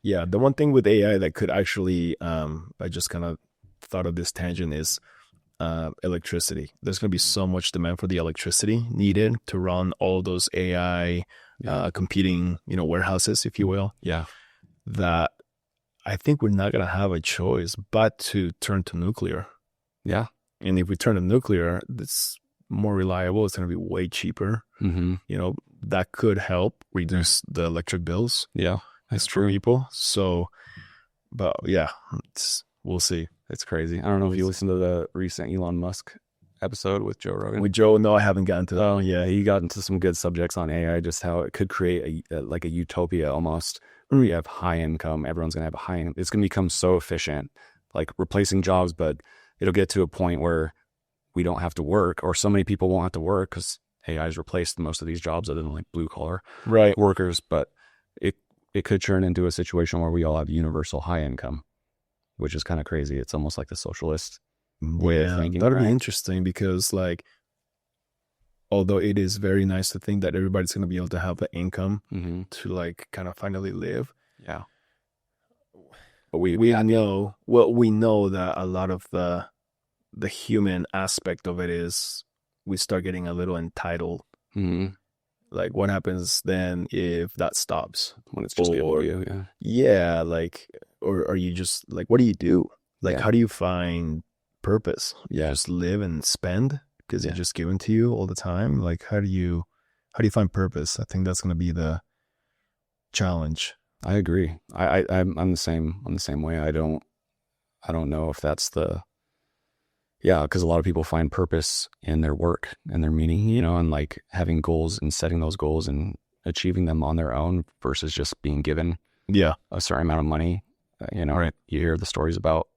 Yeah. The one thing with AI that could actually, I just kind of thought of this tangent is electricity. There's going to be so much demand for the electricity needed to run all those AI competing, warehouses, if you will, yeah, that I think we're not going to have a choice but to turn to nuclear. yeah. And if we turn to nuclear, it's more reliable. It's going to be way cheaper. Mm-hmm. That could help reduce the electric bills. Yeah, that's for true. people. So, but yeah, we'll see. It's crazy. I don't know if you listened to the recent Elon Musk episode with Joe Rogan. With Joe, no, I haven't gotten to that. Oh yeah, he got into some good subjects on AI, just how it could create like a utopia almost. Where you have high income, everyone's gonna have a high income. It's gonna become so efficient, like replacing jobs, but it'll get to a point where we don't have to work, or so many people won't have to work because AI has replaced most of these jobs other than like blue collar workers. But it could turn into a situation where we all have universal high income, which is kind of crazy. It's almost like the socialist way of thinking. That'd be interesting because, like, although it is very nice to think that everybody's going to be able to have the income to, like, kind of finally live. Yeah. But we know that a lot of the human aspect of it is we start getting a little entitled. Mm-hmm. Like, what happens then if that stops? When it's just given to you, yeah. Yeah, like, or are you just, like, what do you do? Like, how do you find purpose? Yeah. Just live and spend because it's just given to you all the time? Like, how do you find purpose? I think that's going to be the challenge. I agree. I'm the same way. I don't know if that's because a lot of people find purpose in their work and their meaning, and like having goals and setting those goals and achieving them on their own versus just being given a certain amount of money. Right. You hear the stories about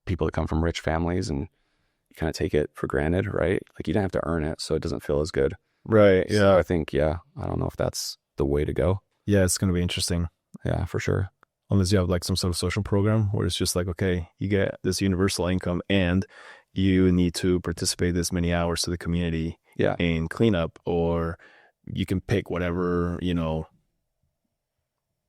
people that come from rich families and you kind of take it for granted, right? Like you don't have to earn it, so it doesn't feel as good. Right. Yeah. So I think, I don't know if that's the way to go. Yeah, it's going to be interesting. Yeah, for sure. Unless you have like some sort of social program where it's just like, okay, you get this universal income and you need to participate this many hours to the community in cleanup, or you can pick whatever,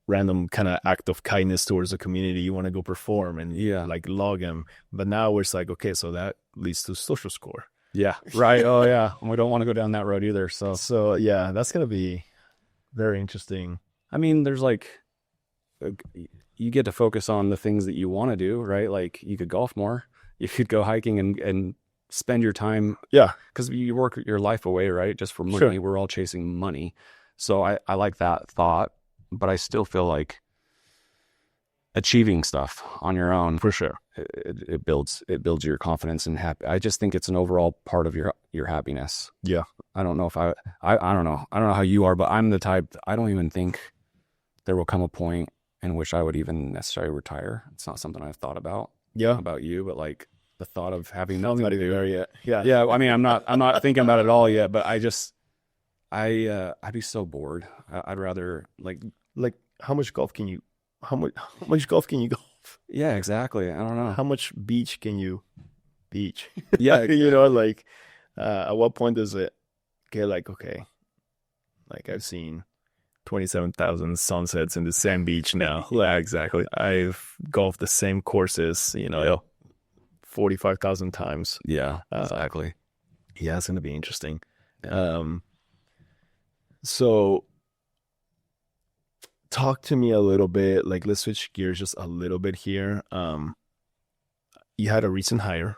random kind of act of kindness towards the community you want to go perform and like log them. But now it's like, okay, so that leads to social score. Yeah. Right. Oh yeah. We don't want to go down that road either. So yeah, that's going to be very interesting. I mean, there's like, you get to focus on the things that you want to do, right? Like you could golf more, you could go hiking and spend your time. Yeah. Because you work your life away, right? Just for money. Sure. We're all chasing money. So I like that thought, but I still feel like achieving stuff on your own, for sure, it builds your confidence and happy. I just think it's an overall part of your happiness. Yeah. I don't know if I don't know how you are, but I'm the type, I don't even think there will come a point in which I would even necessarily retire. It's not something I've thought about. Yeah. About you, but like the thought of having nothing. Not even there yet. Yeah. Yeah. I mean, I'm not thinking about it all yet, but I'd be so bored. I'd rather like how much golf can you golf? Yeah, exactly. I don't know. How much beach can you beach? Yeah. Like at what point does it get like, okay, like I've seen 27,000 sunsets in the sand beach now. Yeah, exactly. I've golfed the same courses, 45,000 times. Yeah, exactly. Yeah, it's going to be interesting. Yeah. So talk to me a little bit, like let's switch gears just a little bit here. You had a recent hire,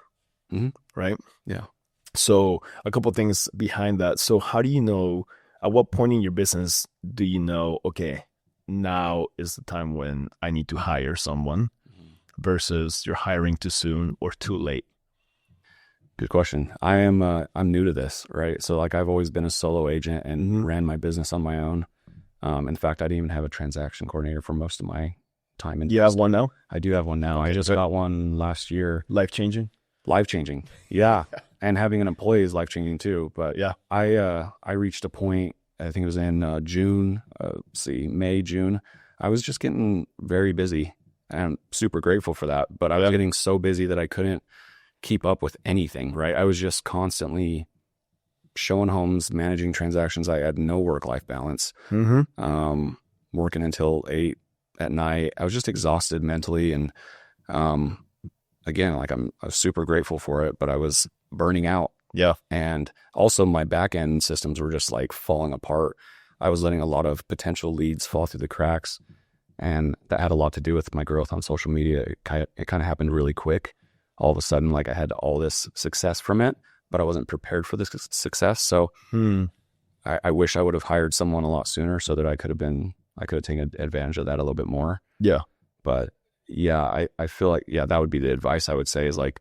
right? Yeah. So a couple of things behind that. So how do you know, at what point in your business do you know, okay, now is the time when I need to hire someone versus you're hiring too soon or too late? Good question. I'm new to this, right? So like I've always been a solo agent and ran my business on my own. In fact, I didn't even have a transaction coordinator for most of my time. You have one now? I do have one now. Okay, I just got one last year. Life-changing? Life-changing. Yeah. And having an employee is life-changing too. But yeah, I reached a point I think it was in June, May, June. I was just getting very busy, and I'm super grateful for that. But I was getting so busy that I couldn't keep up with anything, right? I was just constantly showing homes, managing transactions. I had no work-life balance. Working until 8 at night. I was just exhausted mentally. And again, like I was super grateful for it, but I was burning out. Yeah. And also my back end systems were just like falling apart. I was letting a lot of potential leads fall through the cracks. And that had a lot to do with my growth on social media. It kind of happened really quick. All of a sudden, like I had all this success from it, but I wasn't prepared for this success. So I wish I would have hired someone a lot sooner so that I could have taken advantage of that a little bit more. Yeah. But yeah, I feel like, yeah, that would be the advice I would say is like,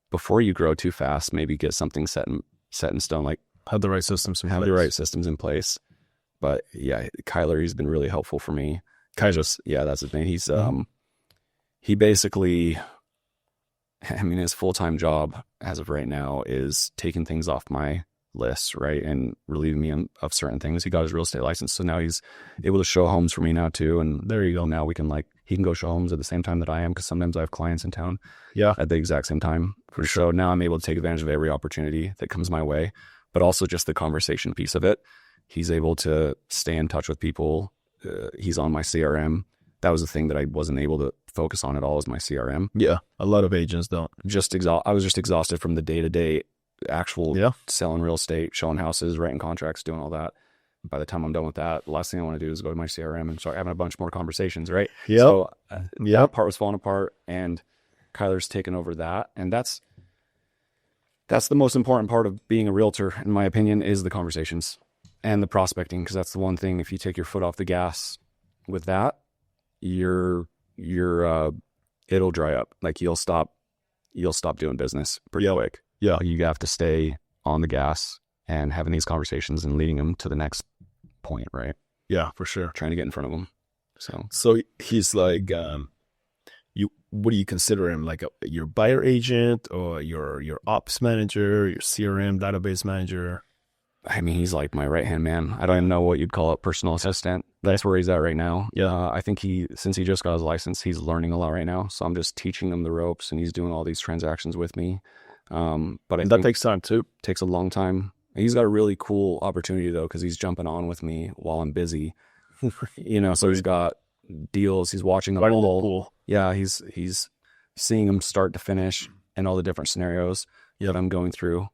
before you grow too fast, maybe get something set in stone, like Have the right systems in have place. the right systems in place. But yeah, Kyler, he's been really helpful for me. Kaiser. Yeah, that's his name. He's, he basically, I mean, his full-time job as of right now is taking things off my list, right? And relieving me of certain things. He got his real estate license. So now he's able to show homes for me now too. And There you go. now we can he can go show homes at the same time that I am. Cause sometimes I have clients in town Yeah. at the exact same time. For sure. So now I'm able to take advantage of every opportunity that comes my way, but also just the conversation piece of it. He's able to stay in touch with people. He's on my CRM. That was the thing that I wasn't able to focus on at all, is my CRM. Yeah. A lot of agents don't. I was just exhausted from the day-to-day actual selling real estate, showing houses, writing contracts, doing all that. By the time I'm done with that, the last thing I want to do is go to my CRM and start having a bunch more conversations, right? Yep. So that part was falling apart, and Kyler's taken over that. And that's the most important part of being a realtor, in my opinion, is the conversations and the prospecting. Because that's the one thing, if you take your foot off the gas with that, it'll dry up. Like you'll stop doing business pretty quick. Yeah. You have to stay on the gas and having these conversations and leading them to the next point, right? Yeah, for sure. Trying to get in front of them. So he's like, what do you consider him? Like your buyer agent or your ops manager, your CRM database manager? I mean, he's like my right-hand man. I don't even know what you'd call a personal assistant. That's where he's at right now. Yeah. I think since he just got his license, he's learning a lot right now. So I'm just teaching him the ropes, and he's doing all these transactions with me. But that takes time too. Takes a long time. He's got a really cool opportunity though, because he's jumping on with me while I'm busy. So he's got deals. He's watching them all. Cool. Yeah, he's seeing them start to finish and all the different scenarios that I'm going through.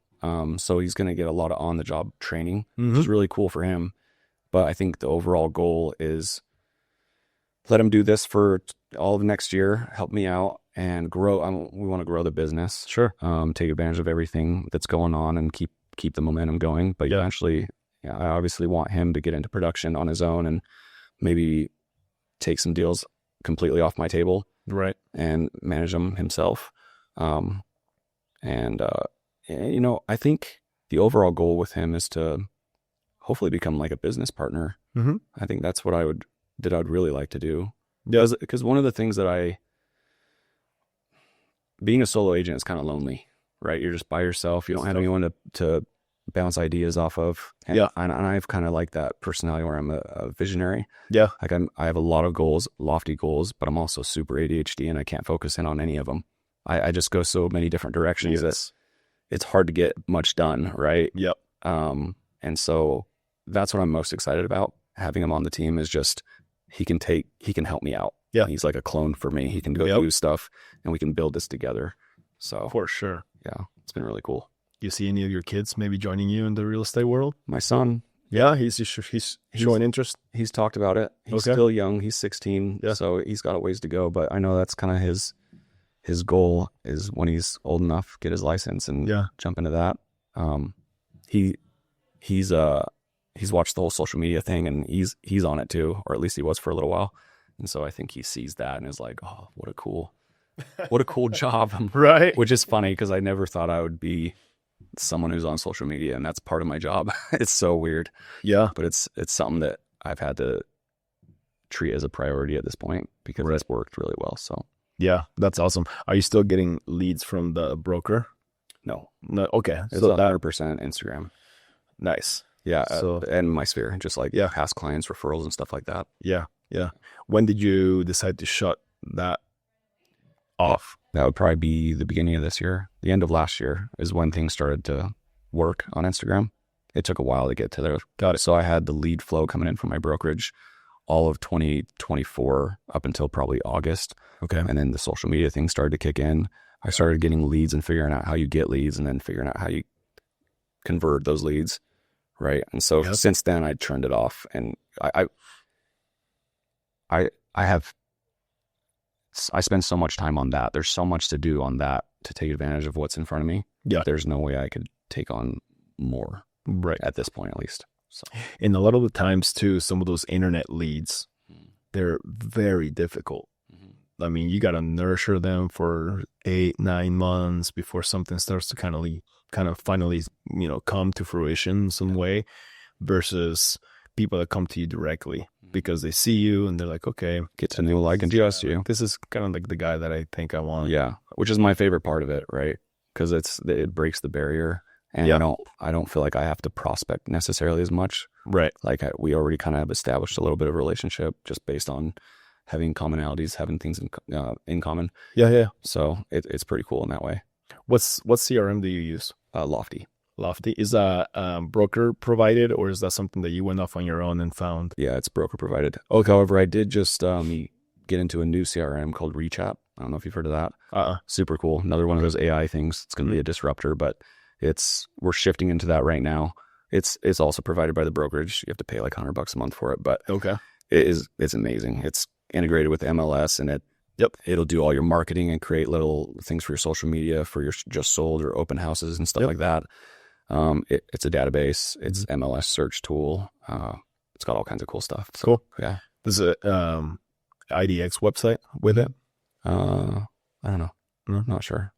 So he's going to get a lot of on-the-job training, which is really cool for him. But I think the overall goal is let him do this for all of next year, help me out, and grow. We want to grow the business. Sure. Take advantage of everything that's going on and keep the momentum going. But eventually, I obviously want him to get into production on his own and maybe take some deals completely off my table. Right. And manage them himself. I think the overall goal with him is to hopefully become like a business partner. I think that's what I'd really like to do. Yeah. Because one of the things that being a solo agent is kind of lonely, right? You're just by yourself. You don't have anyone to bounce ideas off of. And I've kind of like that personality where I'm a visionary. Yeah. Like I have a lot of goals, lofty goals, but I'm also super ADHD and I can't focus in on any of them. I just go so many different directions that it's hard to get much done. Right. Yep. And so that's what I'm most excited about. Having him on the team is just, he can help me out. Yeah. He's like a clone for me. He can go do stuff and we can build this together. So for sure. Yeah. It's been really cool. You see any of your kids maybe joining you in the real estate world? My son. Yeah, he's showing interest. He's talked about it. He's still young. He's 16, so he's got a ways to go. But I know that's kind of his goal is when he's old enough, get his license and jump into that. He's watched the whole social media thing and he's on it too, or at least he was for a little while. And so I think he sees that and is like, oh, what a cool job, right? Which is funny because I never thought I would be someone who's on social media, and that's part of my job. It's so weird. Yeah. But it's something that I've had to treat as a priority at this point because it's worked really well. So yeah, that's awesome. Are you still getting leads from the broker? No. Okay. It's 100% Instagram. Nice. Yeah, So and my sphere, just like yeah, past clients, referrals, and stuff like that. yeah, yeah. When did you decide to shut that off? That would probably be the beginning of this year. The end of last year is when things started to work on Instagram. It took a while to get to there. Got it. So I had the lead flow coming in from my brokerage all of 2024 up until probably August. Okay. And then the social media thing started to kick in. I started getting leads and figuring out how you get leads and then figuring out how you convert those leads. Right. And so Yep. since then I turned it off, and I have, I spend so much time on that. There's so much to do on that to take advantage of what's in front of me. Yeah. There's no way I could take on more Right. at this point, at least. So, And a lot of the times too, some of those internet leads, they're very difficult. I mean, you got to nurture them for 8-9 months before something starts to kind of finally, come to fruition in some way, versus people that come to you directly because they see you and they're like, okay, get to know, like, and trust you. this is kind of like the guy that I think I want. Yeah. Which is my favorite part of it, right? Because it breaks the barrier. And Yeah. I don't feel like I have to prospect necessarily as much. Right. Like we already kind of have established a little bit of a relationship just based on having commonalities, having things in common. Yeah. Yeah. So it's pretty cool in that way. What CRM do you use? Lofty. Lofty. Is that broker provided, or is that something that you went off on your own and found? Yeah, it's broker provided. Oh, however, I did just get into a new CRM called ReachApp. I don't know if you've heard of that. Super cool. Another one of those AI things. It's going to be a disruptor, but we're shifting into that right now. It's also provided by the brokerage. You have to pay like $100 a month for it, but Okay. it's amazing. It's integrated with MLS, and it'll do all your marketing and create little things for your social media for your just sold or open houses and stuff like that. It's a database. It's MLS search tool. It's got all kinds of cool stuff. So, Cool. Yeah. There's a IDX website with it. I don't know. No? Not sure.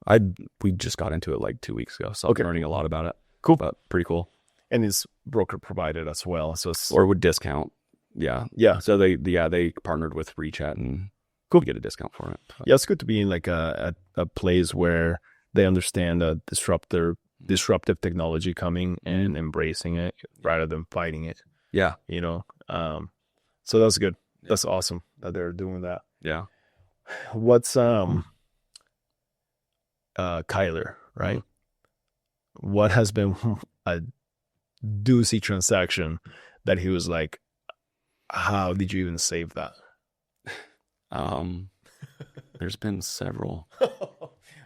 We just got into it like 2 weeks ago, so Okay. I'm learning a lot about it. Cool. But pretty cool. And it's broker provided as well. So it's Or with discount. Yeah. yeah. So they partnered with ReachApp and Cool. get a discount for it. But Yeah, it's good to be in like a place where they understand a disruptive technology coming and embracing it rather than fighting it. yeah. So that's good. That's awesome that they're doing that. Yeah. What's Kyler, right? What has been a doozy transaction that he was like, how did you even save that? There's been several.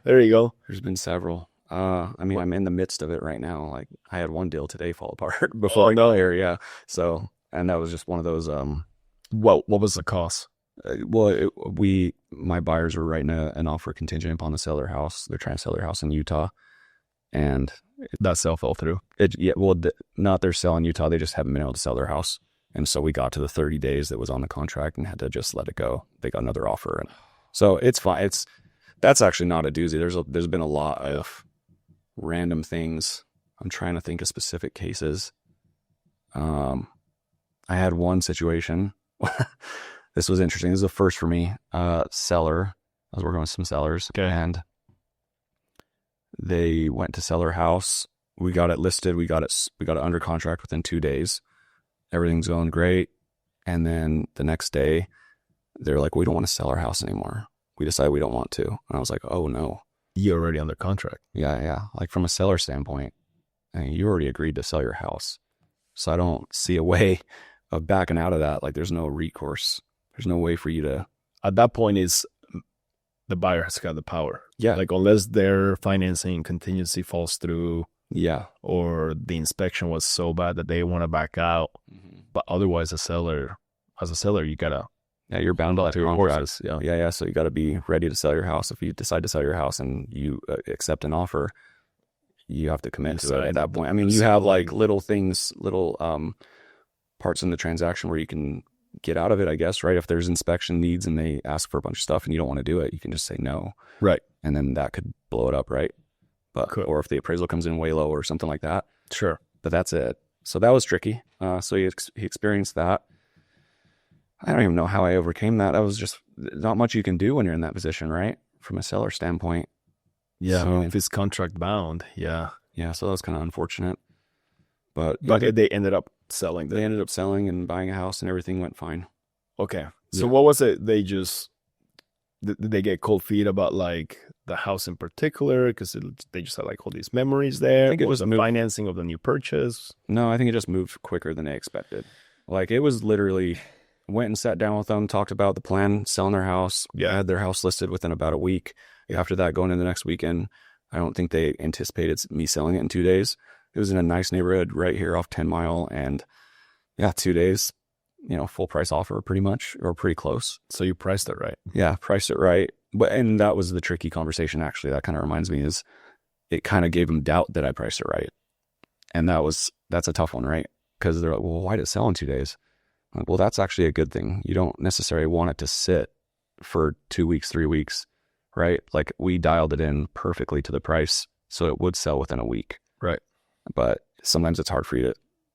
There you go. There's been several. I mean, I'm in the midst of it right now. Like I had one deal today fall apart before I got here. Yeah. So, and that was just one of those, What was the cost? my buyers were writing an offer contingent upon the sell their house. They're trying to sell their house in Utah, and That sale fell through. not their sell in Utah. They just haven't been able to sell their house. And so we got to the 30 days that was on the contract and had to just let it go. They got another offer. And so it's fine. That's actually not a doozy. There's been a lot of random things. I'm trying to think of specific cases. I had one situation. This was interesting. This is a first for me. Seller. I was working with some sellers, Okay. and they went to sell their house. We got it listed. We got it under contract within 2 days. Everything's going great. And then the next day, they're like, we don't want to sell our house anymore. We decided we don't want to. And I was like, oh no. You're already under contract. Yeah. Like from a seller standpoint, I mean, you already agreed to sell your house. So I don't see a way of backing out of that. Like there's no recourse. There's no way for you to. At that point, is the buyer has got the power. Yeah. Like unless their financing contingency falls through, Yeah. or the inspection was so bad that they want to back out. But otherwise, as a seller, you gotta Yeah, you're bound by to your horses. Yeah. Yeah. So you got to be ready to sell your house. If you decide to sell your house and you accept an offer, you have to commit to it at that point. I mean, you have like little things, parts in the transaction where you can get out of it, I guess, right? If there's inspection needs and they ask for a bunch of stuff and you don't want to do it, you can just say no. Right. And then that could blow it up, right? But Cool. Or if the appraisal comes in way low or something like that. Sure. But that's it. So that was tricky. So he experienced that. I don't even know how I overcame that. That was just not much you can do when you're in that position, right? From a seller standpoint. Yeah. So- if it's contract bound, yeah. Yeah, so that was kind of unfortunate. But But they ended up selling they them. ended up selling and buying a house, and everything went fine. Okay. So Yeah. what was it? Did they get cold feet about like the house in particular? Because they just had like all these memories I there. think it What was just the moved. financing of the new purchase? No, I think it just moved quicker than they expected. Like, it was literally went and sat down with them, talked about the plan, selling their house. Yeah. Had their house listed within about a week. Yeah. After that, going into the next weekend, I don't think they anticipated me selling it in 2 days. It was in a nice neighborhood right here off 10 Mile, and yeah, 2 days, full price offer pretty much, or pretty close. So you priced it right. Yeah, priced it right. And that was the tricky conversation, actually. That kind of reminds me, is it kind of gave them doubt that I priced it right. And that's a tough one, right? Because they're like, well, why did it sell in 2 days? I'm like, well, that's actually a good thing. You don't necessarily want it to sit for 2 weeks, 3 weeks, right? Like, we dialed it in perfectly to the price, so it would sell within a week. Right. But sometimes it's hard for you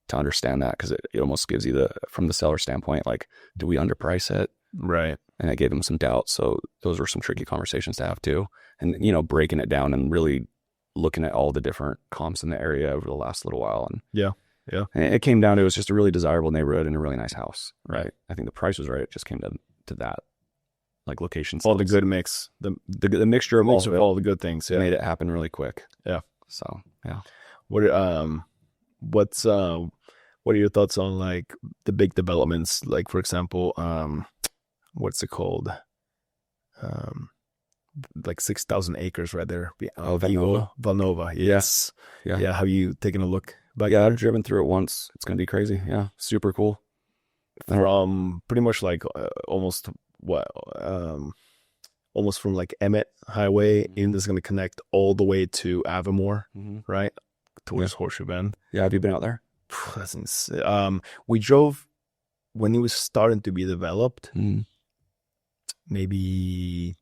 to understand that, because it almost gives you from the seller standpoint, like, do we underprice it? Right. And I gave them some doubt. So those were some tricky conversations to have too. And, breaking it down and really looking at all the different comps in the area over the last little while. And Yeah. and it came down to, it was just a really desirable neighborhood and a really nice house. Right. I think the price was right. It just came to that, like, location. All the good mix. The mixture of mix all of all the good things. Yeah. made it happen really quick. Yeah. So, yeah. What are your thoughts on like the big developments? Like, for example, what's it called? Like 6,000 acres right there. Villanova. Villanova. Yes. Yeah. Yeah. Have you taken a look? But yeah, I've driven through it once. It's going to be crazy. Yeah. Super cool. From pretty much like almost from like Emmett Highway, and this is going to connect all the way to Avamore, right? Towards Horseshoe Bend. Yeah. Have you been out there? That's insane. We drove when it was starting to be developed, maybe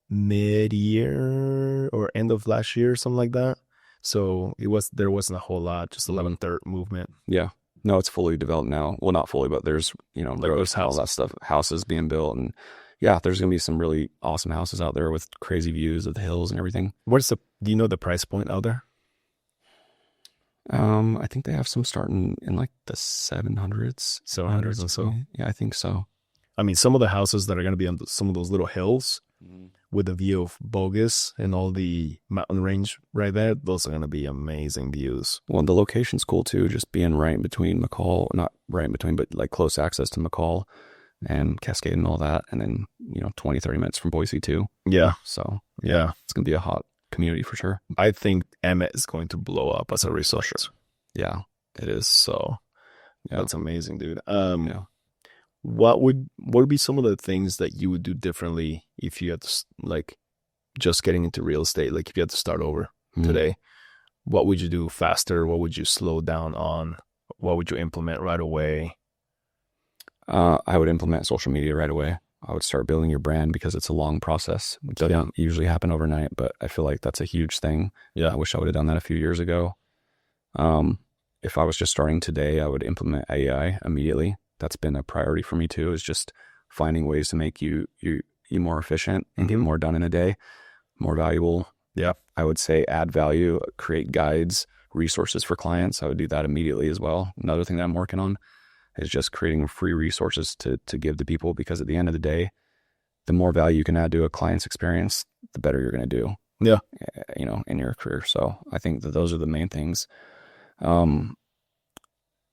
mid-year or end of last year, something like that. So there wasn't a whole lot, just 11/3 movement. Yeah. No, it's fully developed now. Well, not fully, but there's, roads, all that stuff, houses being built. And yeah, there's going to be some really awesome houses out there with crazy views of the hills and everything. Do you know the price point out there? I think they have some starting in like the 700s. 700s and so? Yeah, I think so. I mean, some of the houses that are going to be on some of those little hills with the view of Bogus and all the mountain range right there, those are going to be amazing views. Well, the location's cool too, just being right in between McCall, not right in between, but like close access to McCall and Cascade and all that. And then, 20, 30 minutes from Boise too. Yeah. So yeah, it's going to be a hot community for sure. I think Emmett is going to blow up as a result. Sure. Yeah, it is. So yeah. That's amazing, dude. What would be some of the things that you would do differently if you had to, like, just getting into real estate? Like, if you had to start over today, what would you do faster? What would you slow down on? What would you implement right away? I would implement social media right away. I would start building your brand, because it's a long process. It doesn't usually happen overnight, but I feel like that's a huge thing. Yeah. I wish I would have done that a few years ago. If I was just starting today, I would implement AI immediately. That's been a priority for me too, is just finding ways to make you more efficient and get more done in a day, more valuable. Yeah. I would say add value, create guides, resources for clients. I would do that immediately as well. Another thing that I'm working on is just creating free resources to give to people, because at the end of the day, the more value you can add to a client's experience, the better you're going to do. Yeah. In your career. So I think that those are the main things.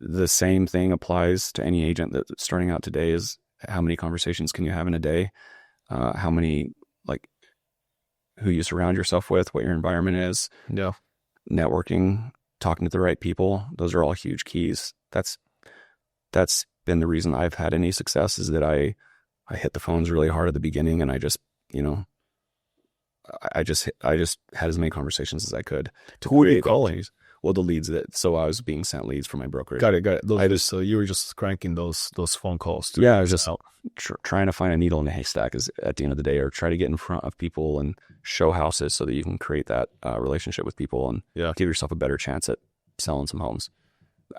The same thing applies to any agent that's starting out today, is how many conversations can you have in a day? How many, like, who you surround yourself with, what your environment is. Yeah. Networking, talking to the right people. Those are all huge keys. That's been the reason I've had any success, is that I hit the phones really hard at the beginning, and I just, I just had as many conversations as I could. Who were you calling? Well, the leads I was being sent leads from my brokerage. Got it. So you were just cranking those phone calls. I was just trying to find a needle in a haystack, is at the end of the day, or try to get in front of people and show houses so that you can create that relationship with people and give yourself a better chance at selling some homes.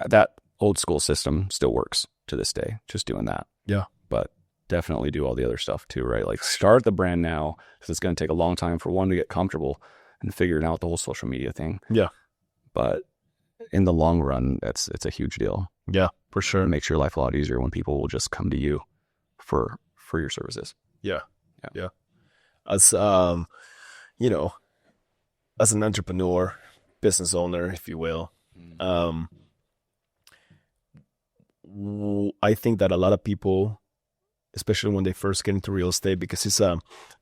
That old school system still works to this day, just doing that. Yeah. But definitely do all the other stuff too, right? Like, start the brand now, because it's going to take a long time for one to get comfortable and figuring out the whole social media thing. Yeah. But in the long run, it's a huge deal. Yeah, for It sure. makes your life a lot easier when people will just come to you for your services. Yeah. Yeah. Yeah. As you know, as an entrepreneur, business owner, if you will, um, I think that a lot of people, especially when they first get into real estate, because it's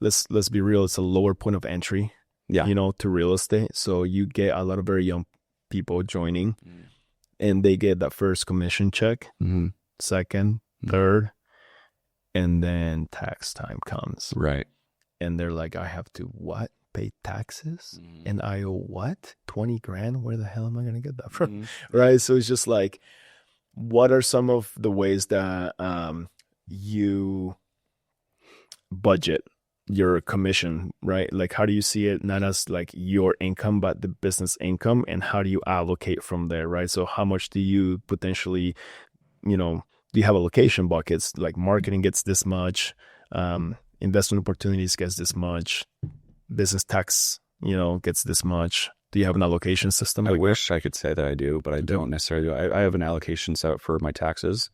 let's be real, it's a lower point of entry, Yeah. to real estate. So you get a lot of very young people joining, Mm. and they get that first commission check, Mm-hmm. second, third, and then tax time comes, Right. and they're like, I have to what? Pay taxes? Mm. And I owe what? 20 grand? Where the hell am I going to get that from? Mm. Right. So it's just like, what are some of the ways that you budget your commission, right? Like, how do you see it not as like your income, but the business income, and how do you allocate from there, right? So how much do you potentially, do you have allocation buckets, like marketing gets this much, investment opportunities gets this much, business tax, gets this much? Do you have an allocation system? I wish I could say that I do, but I don't necessarily do. I have an allocation set for my taxes.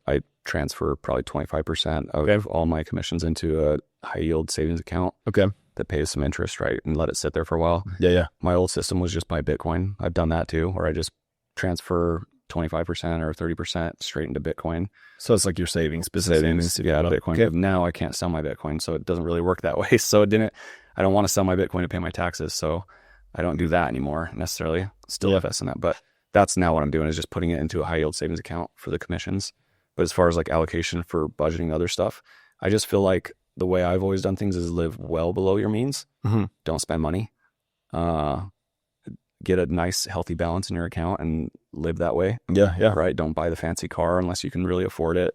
I transfer probably 25% of all my commissions into a high yield savings account. Okay. That pays some interest, right? And let it sit there for a while. Yeah, yeah. My old system was just buy Bitcoin. I've done that too, where I just transfer 25% or 30% straight into Bitcoin. So it's like your savings, business savings. Yeah, Bitcoin. Okay. Now I can't sell my Bitcoin, so it doesn't really work that way. So I don't want to sell my Bitcoin to pay my taxes. So I don't do that anymore necessarily. Still invest in that, but that's now what I'm doing, is just putting it into a high yield savings account for the commissions. But as far as like allocation for budgeting other stuff, I just feel like the way I've always done things is live well below your means. Mm-hmm. Don't spend money. Get a nice healthy balance in your account and live that way. Yeah, yeah. Right. Don't buy the fancy car unless you can really afford it.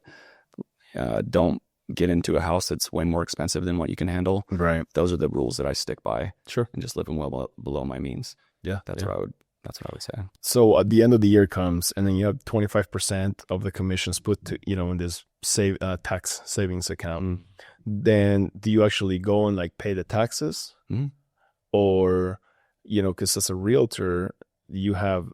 Don't get into a house that's way more expensive than what you can handle. Right. Those are the rules that I stick by. Sure. And just living well below my means. Yeah. That's what I would say. So at the end of the year comes, and then you have 25% of the commissions put to, in this tax savings account. Mm. Then do you actually go and like pay the taxes? Mm. Or, because as a realtor, you have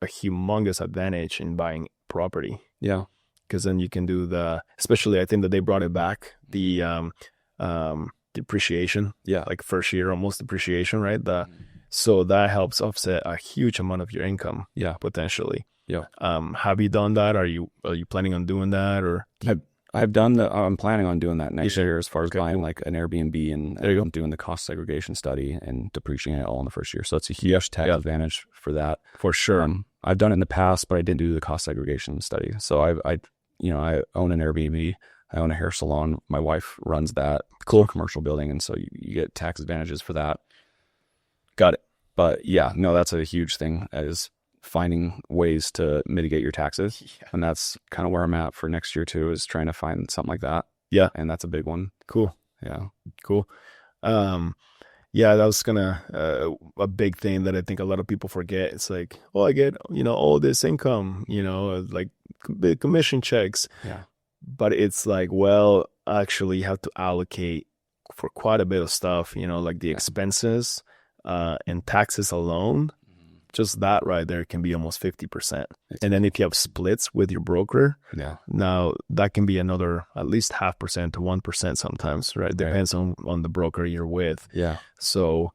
a humongous advantage in buying property. Yeah. Because then you can do especially I think that they brought it back, the depreciation. Yeah. Like first year almost depreciation, right? So that helps offset a huge amount of your income. Yeah. Potentially. Yeah. Have you done that? Are you planning on doing that? Or I've done I'm planning on doing that next year, as far as buying like an Airbnb, and there you go, doing the cost segregation study and depreciating it all in the first year. So it's a huge tax advantage for that. For sure. I've done it in the past, but I didn't do the cost segregation study. So I own an Airbnb. I own a hair salon. My wife runs that commercial building. And so you get tax advantages for that. Got it. But yeah, no, that's a huge thing, is finding ways to mitigate your taxes. Yeah. And that's kind of where I'm at for next year too, is trying to find something like that. Yeah. And that's a big one. Cool. Yeah. Cool. Yeah, that was a big thing that I think a lot of people forget. It's like, oh, I get, all this income, like big commission checks. Yeah. But it's like, well, actually you have to allocate for quite a bit of stuff, like the expenses and taxes alone. Just that right there can be almost 50%. And then if you have splits with your broker, now that can be another at least 0.5% to 1% sometimes, right? Depends on the broker you're with. Yeah. So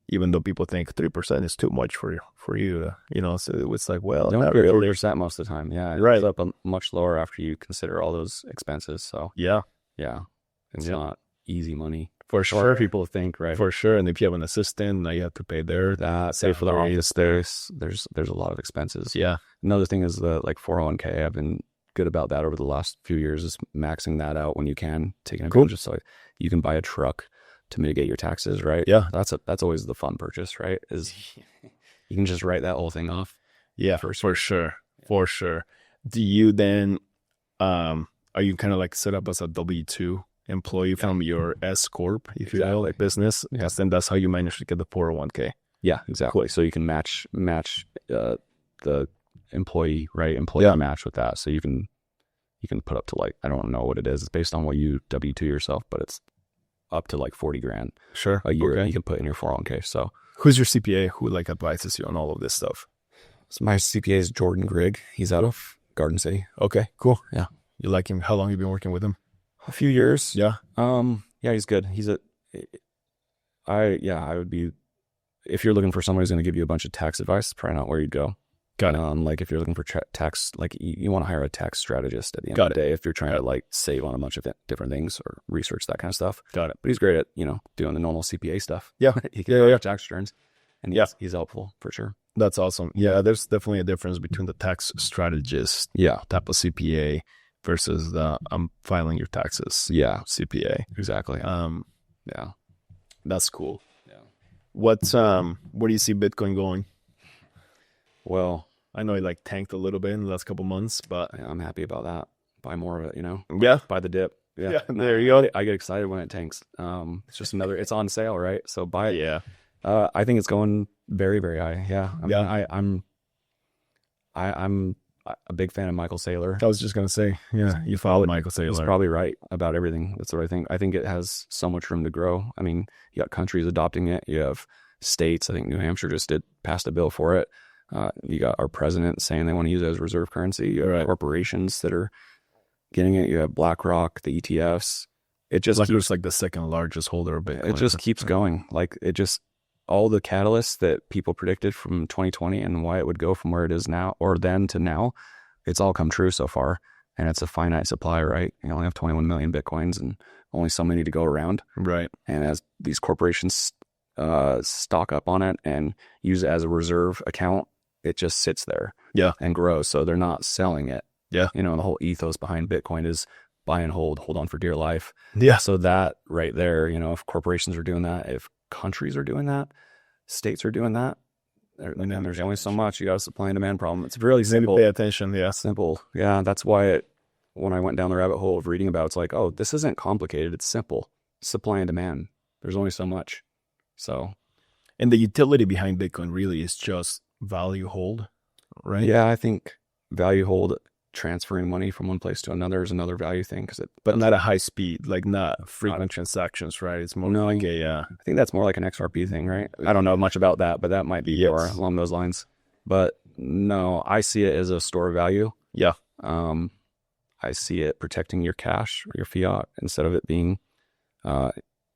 even though people think 3% is too much for you, so it's like, well, not really 3% most of the time. Yeah. Right. It's up much lower after you consider all those expenses. So yeah. It's not easy money. For sure. People think, right? For sure. And if you have an assistant, now you have to pay that. Say for the office, there's a lot of expenses. Yeah. Another thing is the 401k. I've been good about that over the last few years, is maxing that out when you can, taking advantage. So you can buy a truck to mitigate your taxes, right? Yeah. That's always the fun purchase, right? Is you can just write that whole thing off. Yeah, for sure. For sure. Do you then, are you kind of like set up as a W-2 employee from your S corp, if you will, like business? Yes. Then that's how you manage to get the 401k. Yeah, exactly. Cool. So you can match the employee match with that. So you can put up to like, I don't know what it is. It's based on what you W-2 yourself, but it's up to like 40 grand sure a year you can put in your 401k. So who's your CPA who like advises you on all of this stuff? So my CPA is Jordan Grigg. He's out of Garden City. Okay, cool. Yeah. You like him? How long you been working with him? A few years. Yeah. Yeah, he's good. I would be, if you're looking for someone who's going to give you a bunch of tax advice, probably not where you'd go. Got it. Like if you're looking for tax, like you want to hire a tax strategist at the end Got of the it. day, if you're trying to like save on a bunch of different things or research that kind of stuff. Got it. But he's great at, doing the normal CPA stuff. Yeah. He can Yeah. tax returns, and Yeah. he's helpful for sure. That's awesome. Yeah, there's definitely a difference between the tax strategist Yeah. type of CPA versus the I'm filing your taxes Yeah. CPA. Exactly. Yeah, that's cool. Yeah. Where do you see Bitcoin going? Well, I know it like tanked a little bit in the last couple months, but yeah, I'm happy about that. Buy more of it, yeah, buy the dip. Yeah. yeah, there you go. I get excited when it tanks. It's just it's on sale, right? So buy it. Yeah, I think it's going very, very high. Yeah. I'm a big fan of Michael Saylor. I was just gonna say, yeah, you followed Michael He's Saylor. probably right about everything. That's what I think. I think it has so much room to grow. I mean, you got countries adopting it. You have states. I think New Hampshire just passed a bill for it. You got our president saying they want to use it as reserve currency. You have corporations that are getting it. You have BlackRock, the ETFs. It just keeps like the second largest holder of Bitcoin. It just keeps going. Like all the catalysts that people predicted from 2020 and why it would go from where it is now or then to now, it's all come true so far. And it's a finite supply, right? You only have 21 million Bitcoins and only so many to go around. Right. And as these corporations stock up on it and use it as a reserve account, it just sits there and grows. So they're not selling it. Yeah. The whole ethos behind Bitcoin is buy and hold on for dear life. Yeah. So that right there, if corporations are doing that, if countries are doing that, states are doing that, and then there's only so much. You got a supply and demand problem. It's really simple. Pay attention. Yeah. Simple. Yeah. That's why when I went down the rabbit hole of reading about it, it's like, oh, this isn't complicated. It's simple. Supply and demand. There's only so much. So. And the utility behind Bitcoin really is just value hold, right? Yeah. I think value hold, transferring money from one place to another is another value thing but not a high speed, like not frequent transactions, right? It's more like I think that's more like an XRP thing, right? I don't know much about that, but that might be more along those lines. But no, I see it as a store of value. Yeah. I see it protecting your cash or your fiat instead of it being,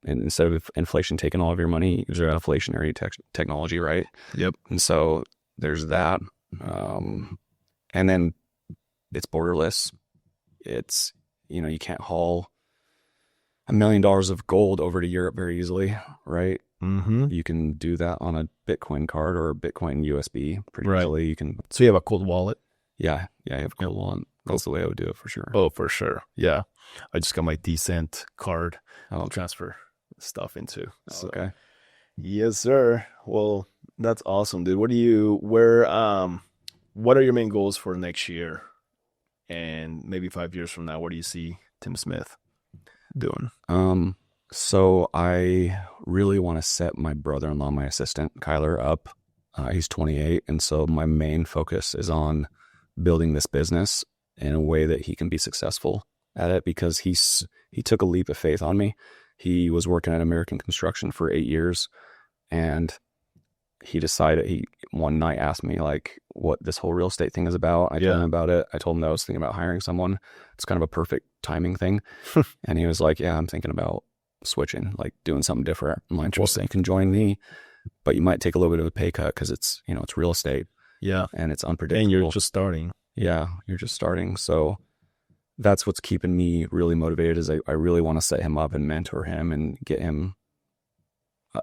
instead of inflation taking all of your money, there's inflationary technology, right? Yep. And so there's that. And then it's borderless. It's, you can't haul $1 million of gold over to Europe very easily, right? Mm-hmm. You can do that on a Bitcoin card or a Bitcoin USB pretty easily. So you have a cold wallet? Yeah, you have a cold wallet. That's the way I would do it for sure. Oh, for sure. Yeah. I just got my decent card I'll transfer stuff into. So. Okay. Yes, sir. Well, that's awesome, dude. What are your main goals for next year? And maybe 5 years from now, what do you see Tim Smith doing? So I really want to set my brother-in-law, my assistant, Kyler, up. He's 28. And so my main focus is on building this business in a way that he can be successful at it, because he took a leap of faith on me. He was working at American Construction for 8 years, and he one night asked me like what this whole real estate thing is about. I told him about it. I told him that I was thinking about hiring someone. It's kind of a perfect timing thing. And he was like, yeah, I'm thinking about switching, like doing something different. I'm like, well, you can join me, but you might take a little bit of a pay cut because it's, it's real estate. Yeah. And it's unpredictable. And you're just starting. Yeah. You're just starting. So that's what's keeping me really motivated, is I really want to set him up and mentor him and get him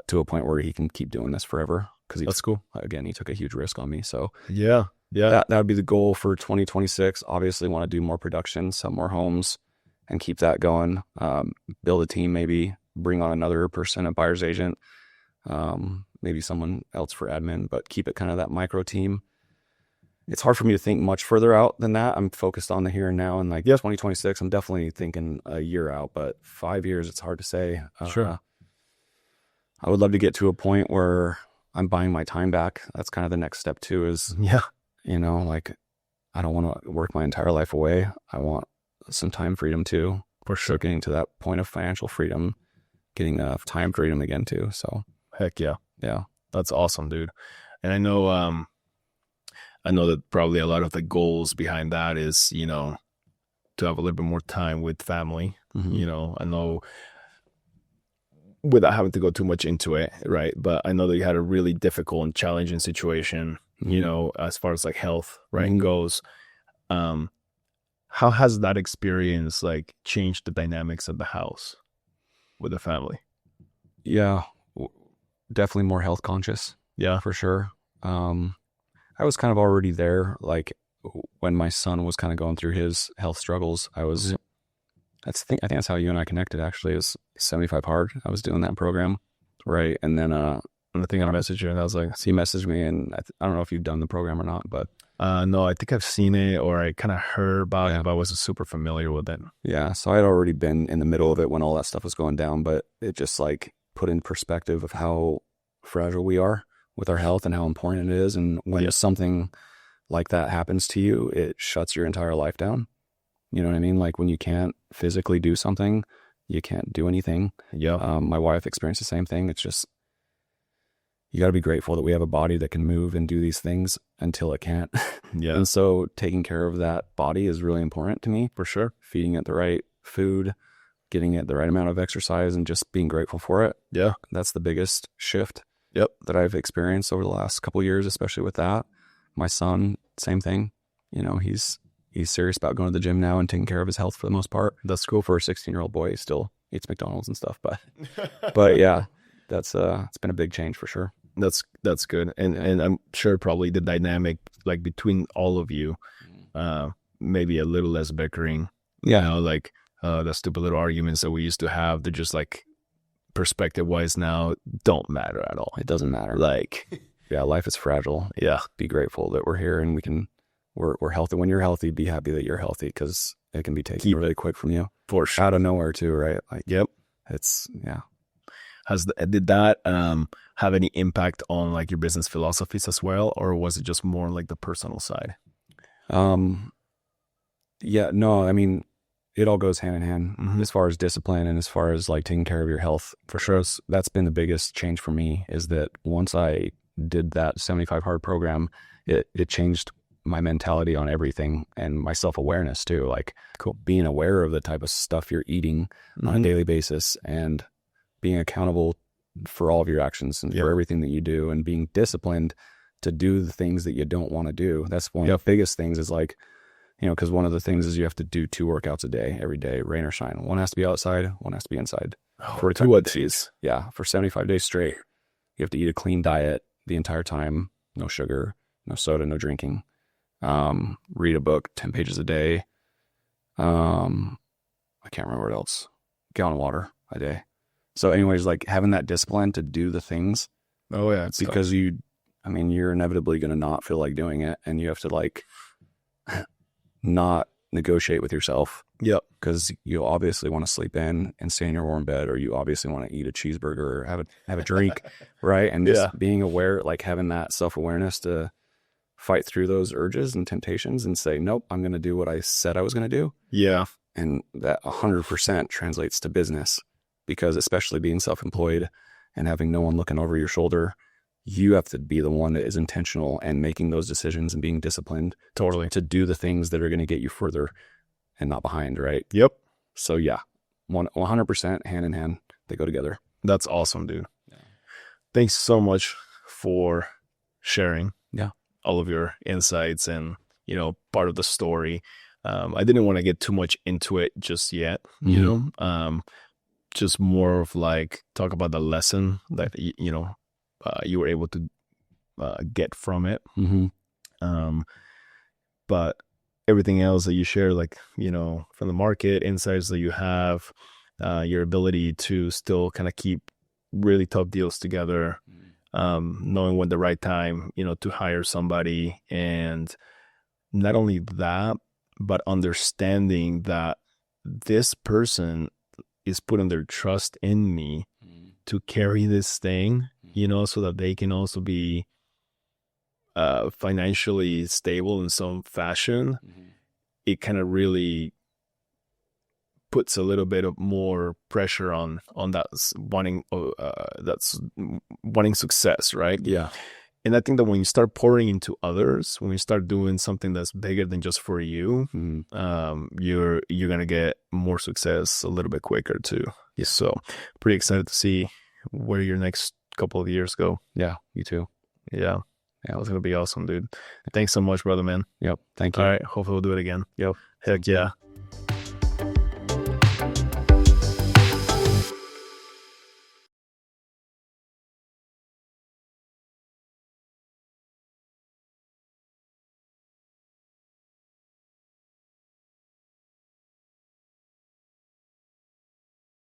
to a point where he can keep doing this forever. Because that's cool. Again, he took a huge risk on me. So yeah. That would be the goal for 2026. Obviously, want to do more production, sell more homes, and keep that going. Build a team, maybe bring on another person, a buyer's agent, maybe someone else for admin, but keep it kind of that micro team. It's hard for me to think much further out than that. I'm focused on the here and now, and 2026, I'm definitely thinking a year out, but 5 years, it's hard to say. Sure. I would love to get to a point where I'm buying my time back. That's kind of the next step too, is, I don't want to work my entire life away. I want some time freedom too. For sure. So getting to that point of financial freedom, getting time freedom again too. So heck yeah. Yeah. That's awesome, dude. And I know, I know that probably a lot of the goals behind that is, to have a little bit more time with family. I know without having to go too much into it, right? But I know that you had a really difficult and challenging situation, as far as like health, right, goes. Um, how has that experience like changed the dynamics of the house with the family? Yeah, definitely more health conscious Yeah. for sure. I was kind of already there, like when my son was kind of going through his health struggles. I think that's how you and I connected. Actually, is 75 Hard. I was doing that program, right? And then And I think I messaged you and I was like, so he messaged me, and I don't know if you've done the program or not, but no, I think I've seen it or I kind of heard about Yeah. it, but I wasn't super familiar with it. yeah. So I had already been in the middle of it when all that stuff was going down, but it just like put in perspective of how fragile we are with our health and how important it is. And when Yeah. something like that happens to you, it shuts your entire life down. You know what I mean? Like when you can't physically do something, you can't do anything. Yeah. My wife experienced the same thing. It's just, you got to be grateful that we have a body that can move and do these things until it can't. Yeah. And so taking care of that body is really important to me. For sure. Feeding it the right food, getting it the right amount of exercise, and just being grateful for it. Yeah. That's the biggest shift Yep. that I've experienced over the last couple of years, especially with that. My son, same thing. He's serious about going to the gym now and taking care of his health for the most part. That's cool. For a 16-year-old boy, he still eats McDonald's and stuff, but yeah, that's it's been a big change for sure. That's good. And I'm sure probably the dynamic like between all of you, maybe a little less bickering. Yeah. Like the stupid little arguments that we used to have, they're just like perspective wise now don't matter at all. It doesn't matter. Like Yeah, life is fragile. Yeah. Be grateful that we're here and we're healthy. When you're healthy, be happy that you're healthy, because it can be taken really quick from you. For sure. Out of nowhere too, right? Like, Yep. Yeah. Did that have any impact on like your business philosophies as well, or was it just more like the personal side? Yeah, no, I mean, it all goes hand in hand as far as discipline and as far as like taking care of your health. For sure. That's been the biggest change for me, is that once I did that 75 Hard program, it changed my mentality on everything and my self-awareness too. Like being aware of the type of stuff you're eating on a daily basis, and being accountable for all of your actions and for everything that you do, and being disciplined to do the things that you don't want to do. That's one of the biggest things, is like, because one of the things is you have to do 2 workouts a day, every day, rain or shine. One has to be outside, one has to be inside. For 2 days. Yeah, for 75 days straight. You have to eat a clean diet the entire time. No sugar, no soda, no drinking. Read a book, 10 pages a day. I can't remember what else. Gallon of water a day. So anyways, like having that discipline to do the things. Oh yeah. Because you're inevitably going to not feel like doing it, and you have to like not negotiate with yourself. Yep. Because you obviously want to sleep in and stay in your warm bed, or you obviously want to eat a cheeseburger or have a drink, right? And just being aware, like having that self-awareness to fight through those urges and temptations and say, nope, I'm going to do what I said I was going to do. Yeah. And that 100% translates to business, because especially being self-employed and having no one looking over your shoulder, you have to be the one that is intentional and making those decisions and being disciplined Totally. to do the things that are going to get you further and not behind, right? Yep. So yeah, 100% hand in hand, they go together. That's awesome, dude. Yeah. Thanks so much for sharing all of your insights and, part of the story. I didn't want to get too much into it just yet, just more of like talk about the lesson that, you were able to get from it. But everything else that you share, like, from the market insights that you have, your ability to still kind of keep really tough deals together, knowing when the right time, to hire somebody. And not only that, but understanding that this person is putting their trust in me to carry this thing, so that they can also be financially stable in some fashion. It kind of really puts a little bit of more pressure on that wanting success, right? Yeah. And I think that when you start pouring into others, when you start doing something that's bigger than just for you, you're gonna get more success a little bit quicker too. Yeah. So pretty excited to see where your next couple of years go. Yeah, you too. Yeah. Yeah. That's gonna be awesome, dude. Thanks so much, brother, man. Yep. Thank All you. right. Hopefully we'll do it again. Yep. Heck Sounds good. yeah.